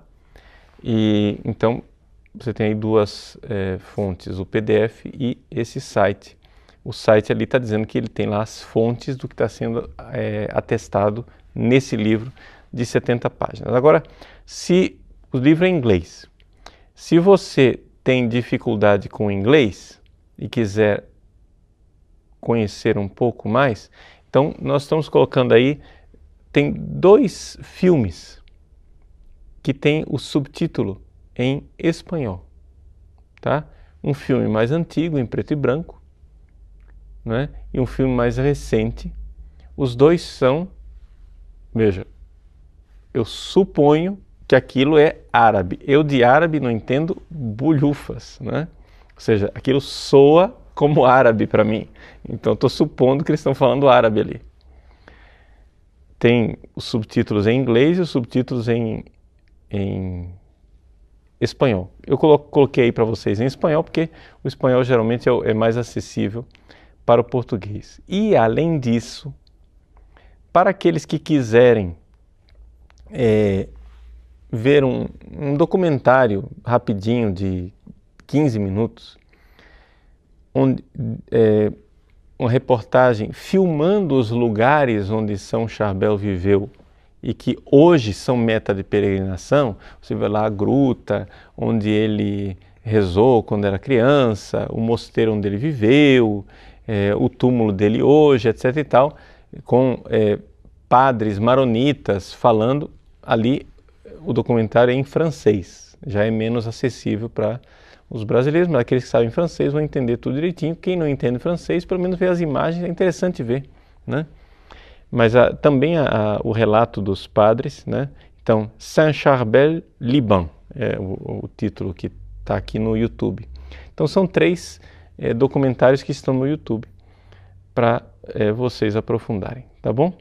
E então você tem aí duas fontes, o PDF e esse site. O site ali está dizendo que ele tem lá as fontes do que está sendo atestado nesse livro de 70 páginas. Agora, se o livro é em inglês, se você tem dificuldade com o inglês e quiser conhecer um pouco mais, então nós estamos colocando aí, tem 2 filmes que tem o subtítulo em espanhol, tá? Um filme mais antigo, em preto e branco, né? E um filme mais recente. Os 2 são, veja, eu suponho que aquilo é árabe. Eu de árabe não entendo bulhufas, né? Ou seja, aquilo soa como árabe para mim. Então estou supondo que eles estão falando árabe ali. Tem os subtítulos em inglês e os subtítulos em espanhol. Eu coloquei aí para vocês em espanhol porque o espanhol geralmente é mais acessível para o português. E além disso, para aqueles que quiserem ver um documentário rapidinho de 15 minutos, onde, uma reportagem filmando os lugares onde São Charbel viveu e que hoje são meta de peregrinação. Você vê lá a gruta onde ele rezou quando era criança, o mosteiro onde ele viveu, o túmulo dele hoje, etc. e tal, com padres maronitas falando. Ali o documentário é em francês, já é menos acessível para os brasileiros, mas aqueles que sabem francês vão entender tudo direitinho. Quem não entende francês, pelo menos vê as imagens, é interessante ver, né? Mas também o relato dos padres, né? Então, Saint Charbel, Liban, é o título que está aqui no YouTube. Então são 3 documentários que estão no YouTube para vocês aprofundarem, tá bom?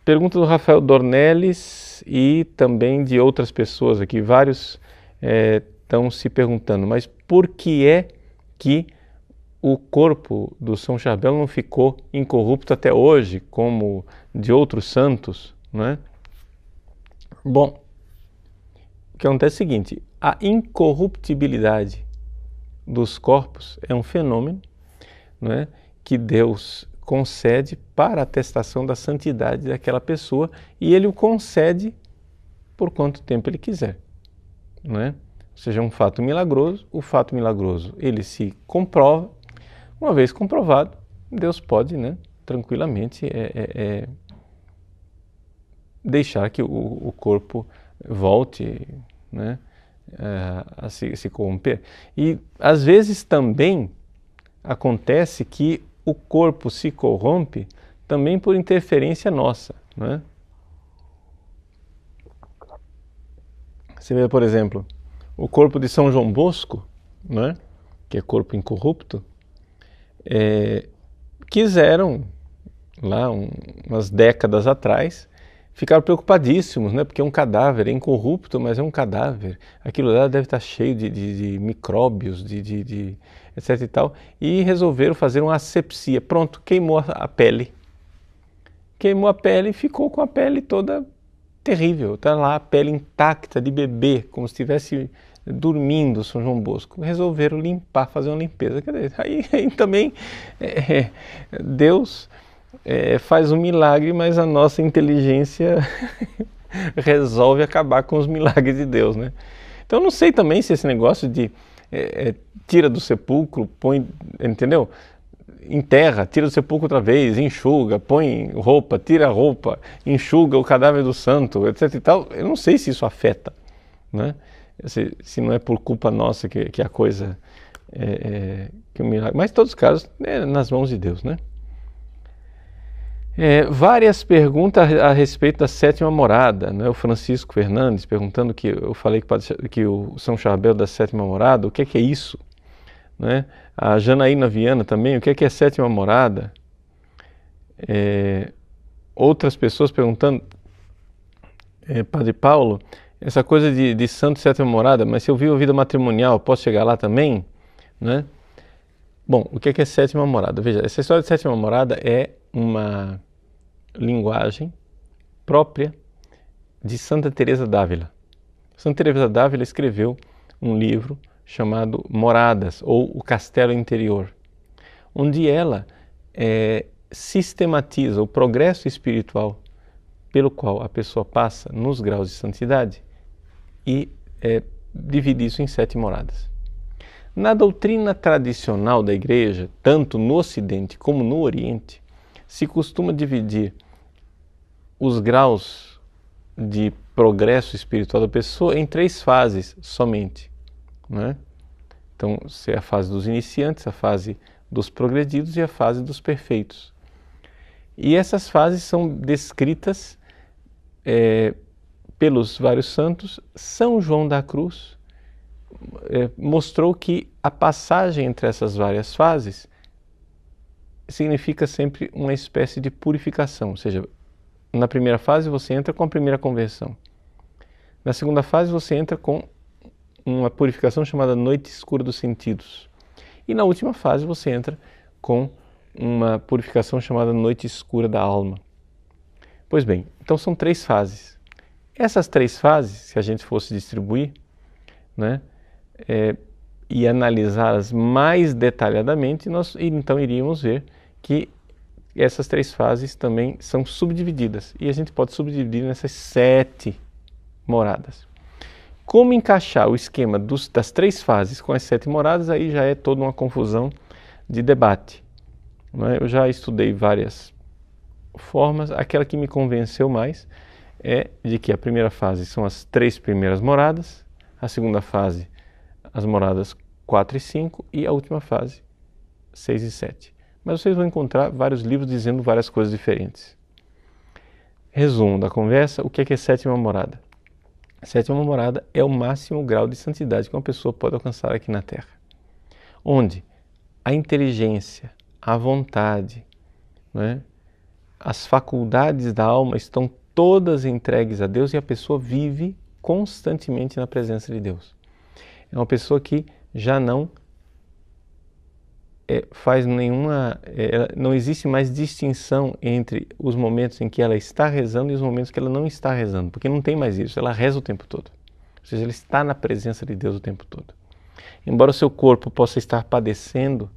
Pergunta do Rafael Dornelles e também de outras pessoas aqui, vários estão se perguntando, mas por que é que o corpo do São Charbel não ficou incorrupto até hoje, como de outros santos, não é? Bom, o que acontece é o seguinte, a incorruptibilidade dos corpos é um fenômeno, não é, que Deus concede para a atestação da santidade daquela pessoa e Ele o concede por quanto tempo Ele quiser, não é? Ou seja, um fato milagroso, o fato milagroso ele se comprova. Uma vez comprovado, Deus pode, né, tranquilamente deixar que o corpo volte, né, a se corromper. E às vezes também acontece que o corpo se corrompe também por interferência nossa, né? Você vê, por exemplo, o corpo de São João Bosco, né, que é corpo incorrupto, quiseram, lá umas décadas atrás, ficaram preocupadíssimos, né? Porque é um cadáver, é incorrupto, mas é um cadáver. Aquilo lá deve estar cheio de micróbios, etc e tal. E resolveram fazer uma asepsia. Pronto, queimou a pele. Queimou a pele e ficou com a pele toda terrível. Está lá a pele intacta de bebê, como se estivesse dormindo, São João Bosco. Resolveram limpar, fazer uma limpeza. Aí também Deus faz um milagre, mas a nossa inteligência resolve acabar com os milagres de Deus, né? Então eu não sei também se esse negócio de tira do sepulcro, põe, entendeu? Enterra, tira do sepulcro outra vez, enxuga, põe roupa, tira a roupa, enxuga o cadáver do santo, etc e tal. Eu não sei se isso afeta, né? Se não é por culpa nossa que a coisa que o milagre, mas em todos os casos é nas mãos de Deus, né? Várias perguntas a respeito da sétima morada, né? O Francisco Fernandes perguntando, que eu falei que o São Charbel da sétima morada, o que é isso? Né? A Janaína Viana também, o que é sétima morada? Outras pessoas perguntando, Padre Paulo, essa coisa de santo sétima morada, mas se eu vivo a vida matrimonial, posso chegar lá também? Né? Bom, o que é sétima morada? Veja, essa história de sétima morada é uma linguagem própria de Santa Teresa d'Ávila. Santa Teresa d'Ávila escreveu um livro chamado Moradas, ou O Castelo Interior, onde ela sistematiza o progresso espiritual pelo qual a pessoa passa nos graus de santidade e divide isso em 7 moradas. Na doutrina tradicional da Igreja, tanto no Ocidente como no Oriente, se costuma dividir os graus de progresso espiritual da pessoa em 3 fases somente, né? Então, é a fase dos iniciantes, a fase dos progredidos e a fase dos perfeitos. E essas fases são descritas pelos vários santos. São João da Cruz mostrou que a passagem entre essas várias fases significa sempre uma espécie de purificação, ou seja, na primeira fase você entra com a primeira conversão. Na segunda fase você entra com uma purificação chamada noite escura dos sentidos. E na última fase você entra com uma purificação chamada noite escura da alma. Pois bem, então são 3 fases. Essas 3 fases, se a gente fosse distribuir, né, e analisá-las mais detalhadamente, nós então iríamos ver que essas 3 fases também são subdivididas. E a gente pode subdividir nessas 7 moradas. Como encaixar o esquema das 3 fases com as 7 moradas, aí já é toda uma confusão de debate. Não é? Eu já estudei várias formas, aquela que me convenceu mais é de que a primeira fase são as 3 primeiras moradas, a segunda fase as moradas 4 e 5 e a última fase 6 e 7. Mas vocês vão encontrar vários livros dizendo várias coisas diferentes. Resumo da conversa, o que é sétima morada? A sétima morada é o máximo grau de santidade que uma pessoa pode alcançar aqui na Terra, onde a inteligência, a vontade, né, as faculdades da alma estão todas entregues a Deus e a pessoa vive constantemente na presença de Deus. É uma pessoa que já não faz nenhuma... não existe mais distinção entre os momentos em que ela está rezando e os momentos que ela não está rezando, porque não tem mais isso, ela reza o tempo todo. Ou seja, ela está na presença de Deus o tempo todo. Embora o seu corpo possa estar padecendo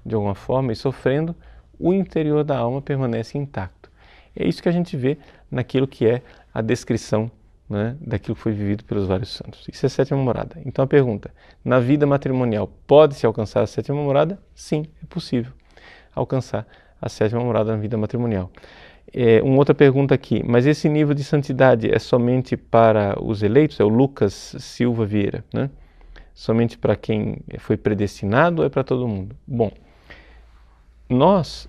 de alguma forma e sofrendo, o interior da alma permanece intacto. É isso que a gente vê naquilo que é a descrição, né, daquilo que foi vivido pelos vários santos. Isso é a sétima morada. Então a pergunta, na vida matrimonial, pode-se alcançar a sétima morada? Sim, é possível alcançar a sétima morada na vida matrimonial. Uma outra pergunta aqui, mas esse nível de santidade é somente para os eleitos? É o Lucas Silva Vieira, né? Somente para quem foi predestinado ou é para todo mundo? Bom, nós,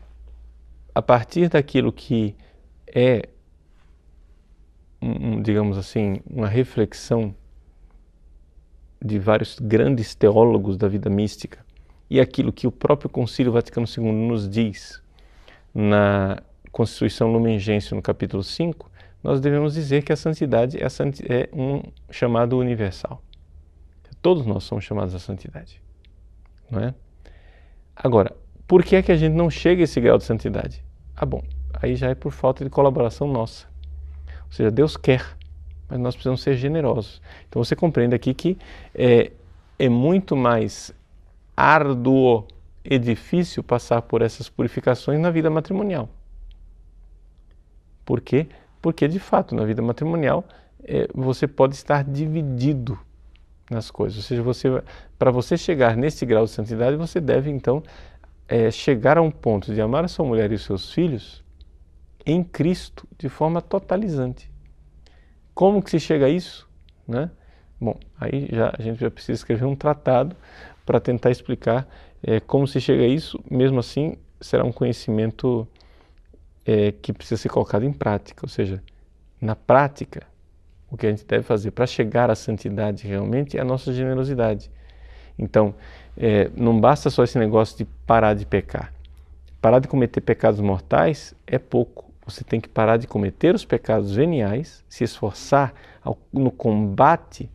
a partir daquilo que é digamos assim, uma reflexão de vários grandes teólogos da vida mística e aquilo que o próprio Concílio Vaticano II nos diz na Constituição Lumen Gentium, no capítulo 5, nós devemos dizer que a santidade é um chamado universal. Todos nós somos chamados à santidade, não é? Agora, por que é que a gente não chega a esse grau de santidade? Bom, aí já é por falta de colaboração nossa. Ou seja, Deus quer, mas nós precisamos ser generosos. Então você compreende aqui que é muito mais árduo e difícil passar por essas purificações na vida matrimonial. Por quê? Porque, de fato, na vida matrimonial você pode estar dividido nas coisas. Ou seja, para você chegar nesse grau de santidade, você deve, então, chegar a um ponto de amar a sua mulher e os seus filhos em Cristo de forma totalizante. Como que se chega a isso? Né? Bom, aí a gente já precisa escrever um tratado para tentar explicar como se chega a isso. Mesmo assim, será um conhecimento que precisa ser colocado em prática. Ou seja, na prática, o que a gente deve fazer para chegar à santidade realmente é a nossa generosidade. Então, não basta só esse negócio de parar de pecar. Parar de cometer pecados mortais é pouco. Você tem que parar de cometer os pecados veniais, se esforçar no combate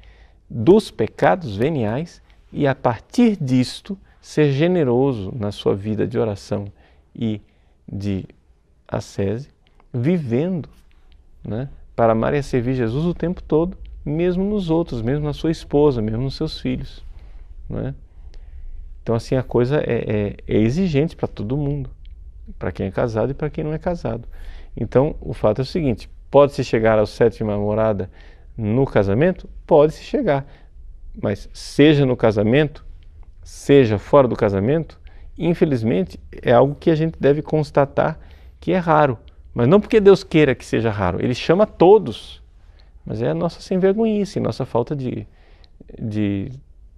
dos pecados veniais e, a partir disto, ser generoso na sua vida de oração e de ascese, vivendo, né, para amar e servir Jesus o tempo todo, mesmo nos outros, mesmo na sua esposa, mesmo nos seus filhos. Né? Então, assim, a coisa é exigente para todo mundo, para quem é casado e para quem não é casado. Então, o fato é o seguinte, pode-se chegar à sétima morada no casamento? Pode-se chegar, mas seja no casamento, seja fora do casamento, infelizmente é algo que a gente deve constatar que é raro. Mas não porque Deus queira que seja raro, Ele chama todos, mas é a nossa sem-vergonhice, nossa falta de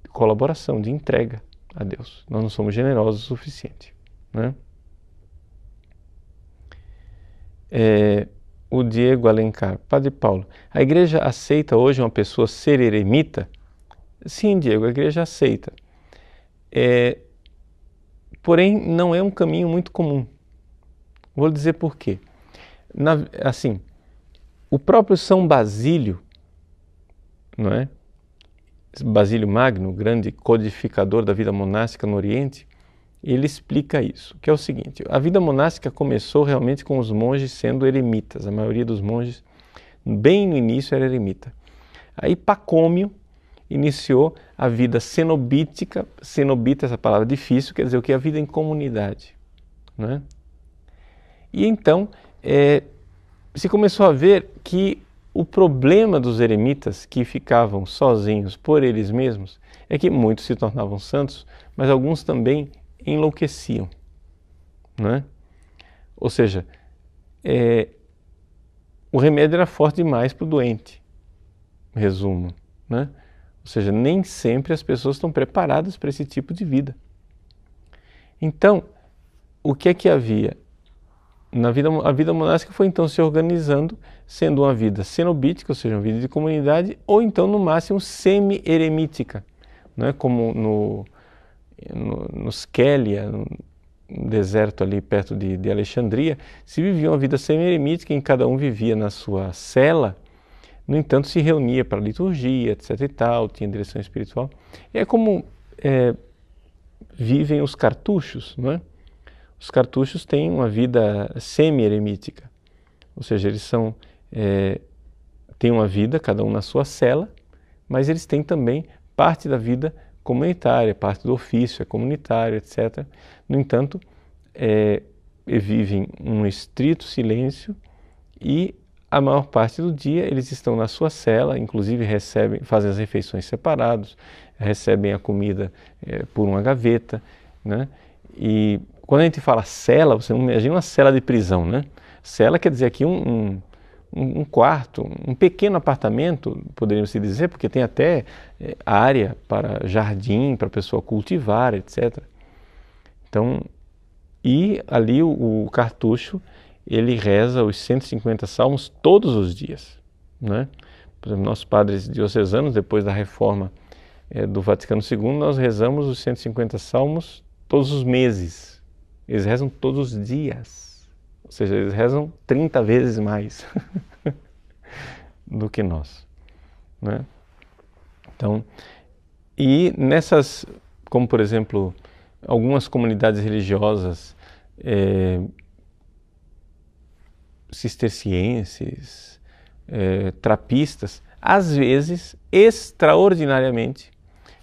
colaboração, de entrega a Deus. Nós não somos generosos o suficiente, né? O Diego Alencar, Padre Paulo, a igreja aceita hoje uma pessoa ser eremita? Sim, Diego, a igreja aceita. Porém, não é um caminho muito comum. Vou dizer por quê. Assim, o próprio São Basílio, não é? Basílio Magno, grande codificador da vida monástica no Oriente, ele explica isso, que é o seguinte, a vida monástica começou realmente com os monges sendo eremitas, a maioria dos monges, bem no início, era eremita. Aí Pacômio iniciou a vida cenobítica, cenobita, essa palavra difícil, quer dizer o que? A vida em comunidade, né? E então, se começou a ver que o problema dos eremitas que ficavam sozinhos por eles mesmos é que muitos se tornavam santos, mas alguns também enlouqueciam, né? Ou seja, o remédio era forte demais para o doente, resumo, né? Ou seja, nem sempre as pessoas estão preparadas para esse tipo de vida. Então, o que é que havia a vida monástica foi então se organizando, sendo uma vida cenobítica, ou seja, uma vida de comunidade, ou então no máximo semi-eremítica, não é? Como no Skélia, no deserto ali perto de Alexandria, se vivia uma vida semi-eremítica em que cada um vivia na sua cela, no entanto se reunia para a liturgia, etc e tal, tinha direção espiritual. E é como vivem os cartuchos, não é? Os cartuchos têm uma vida semi-eremítica, ou seja, eles têm uma vida, cada um na sua cela, mas eles têm também parte da vida comunitária, parte do ofício é comunitário, etc. No entanto, vivem um estrito silêncio e a maior parte do dia eles estão na sua cela, inclusive fazem as refeições separados, recebem a comida por uma gaveta, né? E quando a gente fala cela, você imagina uma cela de prisão, né? Cela quer dizer aqui um quarto, um pequeno apartamento, poderíamos se dizer, porque tem até área para jardim, para a pessoa cultivar, etc. Então, e ali o cartucho, ele reza os 150 salmos todos os dias, né? Por exemplo, nossos padres diocesanos, depois da reforma do Vaticano II, nós rezamos os 150 salmos todos os meses. Eles rezam todos os dias, ou seja, eles rezam 30 vezes mais do que nós, né? Então, e nessas, como por exemplo, algumas comunidades religiosas cistercienses, trapistas, às vezes, extraordinariamente,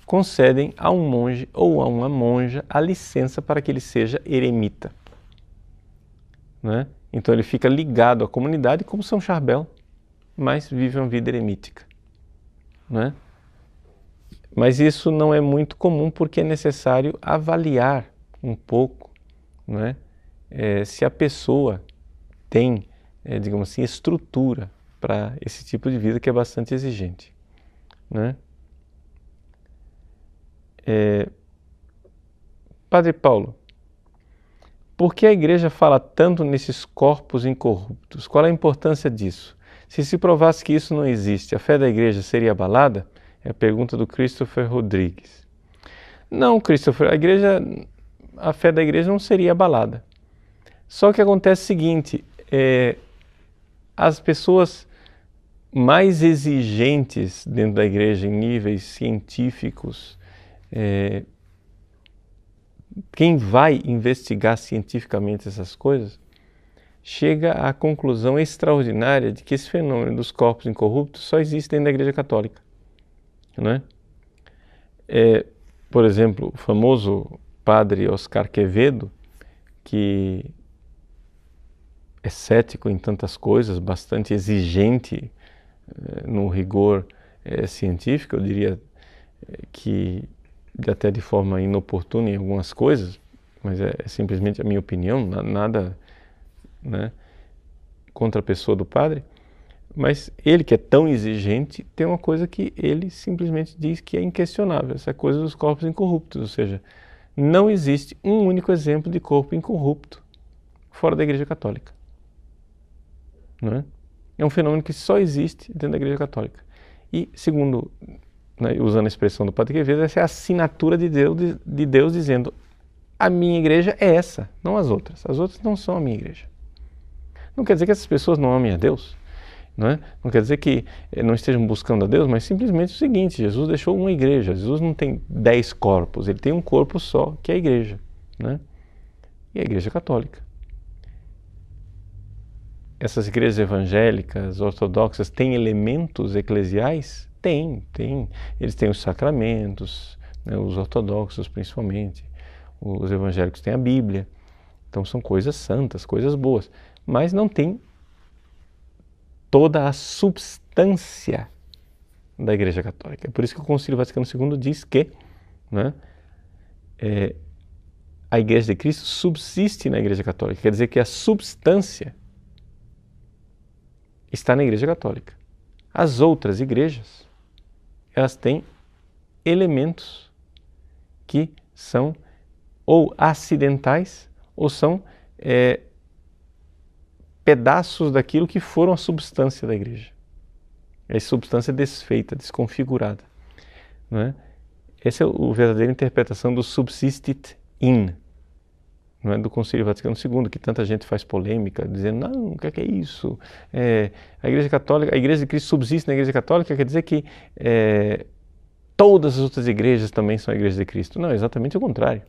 concedem a um monge ou a uma monja a licença para que ele seja eremita, né? Então ele fica ligado à comunidade como São Charbel, mas vive uma vida eremítica, né? Mas isso não é muito comum porque é necessário avaliar um pouco, né? Se a pessoa tem, digamos assim, estrutura para esse tipo de vida que é bastante exigente, né? Padre Paulo, por que a Igreja fala tanto nesses corpos incorruptos? Qual a importância disso? Se provasse que isso não existe, a fé da Igreja seria abalada? É a pergunta do Christopher Rodrigues. Não, Christopher, a fé da Igreja não seria abalada. Só que acontece o seguinte, as pessoas mais exigentes dentro da Igreja, em níveis científicos, quem vai investigar cientificamente essas coisas, chega à conclusão extraordinária de que esse fenômeno dos corpos incorruptos só existe dentro da Igreja Católica, né? Por exemplo, o famoso padre Oscar Quevedo, que é cético em tantas coisas, bastante exigente no rigor científico, eu diria que até de forma inoportuna em algumas coisas, mas é simplesmente a minha opinião, nada, né, contra a pessoa do padre, mas ele que é tão exigente tem uma coisa que ele simplesmente diz que é inquestionável, essa coisa dos corpos incorruptos, ou seja, não existe um único exemplo de corpo incorrupto fora da Igreja Católica, não é? É um fenômeno que só existe dentro da Igreja Católica. E, segundo, né, usando a expressão do Padre Quevedo, essa é a assinatura de Deus dizendo: a minha igreja é essa, não as outras. As outras não são a minha igreja. Não quer dizer que essas pessoas não amem a Deus, não é? Não quer dizer que não estejam buscando a Deus, mas simplesmente o seguinte: Jesus deixou uma igreja. Jesus não tem 10 corpos, ele tem um corpo só, que é a igreja, né? E a Igreja Católica. Essas igrejas evangélicas, ortodoxas, têm elementos eclesiais? Tem. Eles têm os sacramentos, né, os ortodoxos principalmente. Os evangélicos têm a Bíblia. Então são coisas santas, coisas boas. Mas não tem toda a substância da Igreja Católica. É por isso que o Concílio Vaticano II diz que, né, a Igreja de Cristo subsiste na Igreja Católica. Quer dizer que a substância está na Igreja Católica. As outras igrejas, elas têm elementos que são ou acidentais ou são pedaços daquilo que foram a substância da igreja. É a substância desfeita, desconfigurada. Não é? Essa é a verdadeira interpretação do subsistit in, não é? Do Concílio Vaticano II, que tanta gente faz polêmica, dizendo, não, o que é isso? A Igreja Católica, a Igreja de Cristo subsiste na Igreja Católica, quer dizer que todas as outras igrejas também são a Igreja de Cristo. Não, é exatamente o contrário.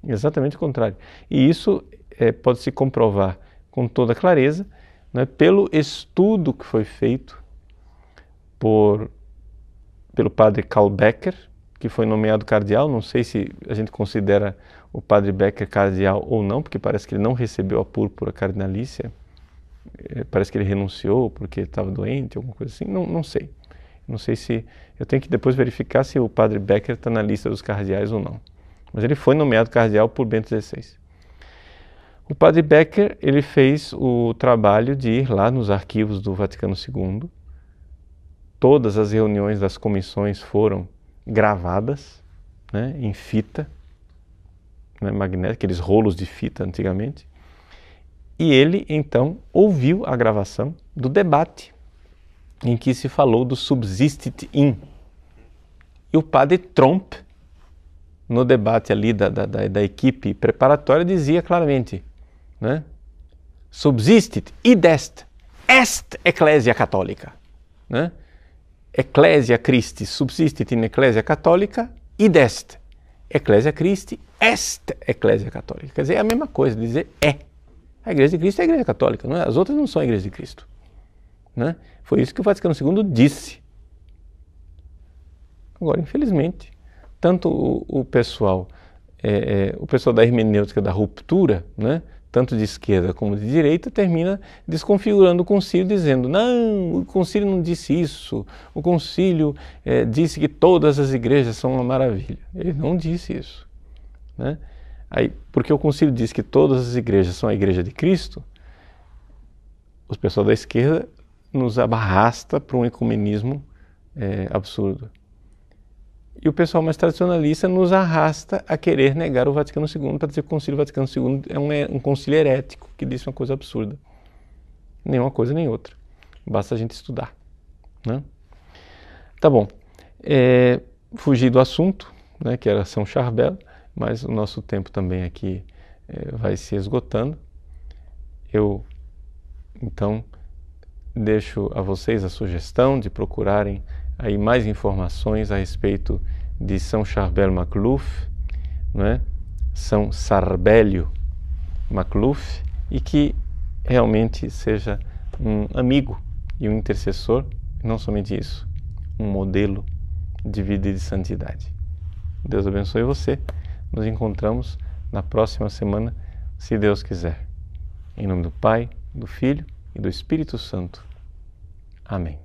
Exatamente o contrário. E isso pode se comprovar com toda clareza, né, pelo estudo que foi feito pelo padre Karl Becker, que foi nomeado cardeal. Não sei se a gente considera o padre Becker cardeal ou não, porque parece que ele não recebeu a púrpura cardinalícia. Parece que ele renunciou porque estava doente, alguma coisa assim. Não sei. Não sei se... Eu tenho que depois verificar se o padre Becker está na lista dos cardeais ou não. Mas ele foi nomeado cardeal por Bento XVI. O padre Becker, ele fez o trabalho de ir lá nos arquivos do Vaticano II. Todas as reuniões das comissões foram gravadas, né, em fita, né, magnética, aqueles rolos de fita antigamente. E ele, então, ouviu a gravação do debate em que se falou do subsistit in. E o padre Tromp, no debate ali da equipe preparatória, dizia claramente, né, subsistit id est ecclesia catholica, né? Ecclesia Christi subsistit in ecclesia catholica id est ecclesia Christi est ecclesia catholica. Quer dizer, é a mesma coisa, dizer é. A Igreja de Cristo é a Igreja Católica, não é? As outras não são a Igreja de Cristo, né? Foi isso que o Vaticano II disse. Agora, infelizmente, tanto o pessoal da hermenêutica da ruptura, né, tanto de esquerda como de direita, termina desconfigurando o concílio, dizendo, não, o concílio não disse isso, o concílio disse que todas as igrejas são uma maravilha. Ele não disse isso, né? Aí, porque o concílio diz que todas as igrejas são a Igreja de Cristo, o pessoal da esquerda nos arrasta para um ecumenismo absurdo. E o pessoal mais tradicionalista nos arrasta a querer negar o Vaticano II, para dizer que o Concílio Vaticano II é um concílio herético, que disse uma coisa absurda. Nem uma coisa nem outra. Basta a gente estudar, né? Tá bom. Fugi do assunto, né, que era São Charbel, mas o nosso tempo também aqui vai se esgotando. Eu, então, deixo a vocês a sugestão de procurarem aí mais informações a respeito de São Charbel Macluf, né? São Sarbélio Macluf, e que realmente seja um amigo e um intercessor, e não somente isso, um modelo de vida e de santidade. Deus abençoe você. Nos encontramos na próxima semana, se Deus quiser. Em nome do Pai, do Filho e do Espírito Santo. Amém.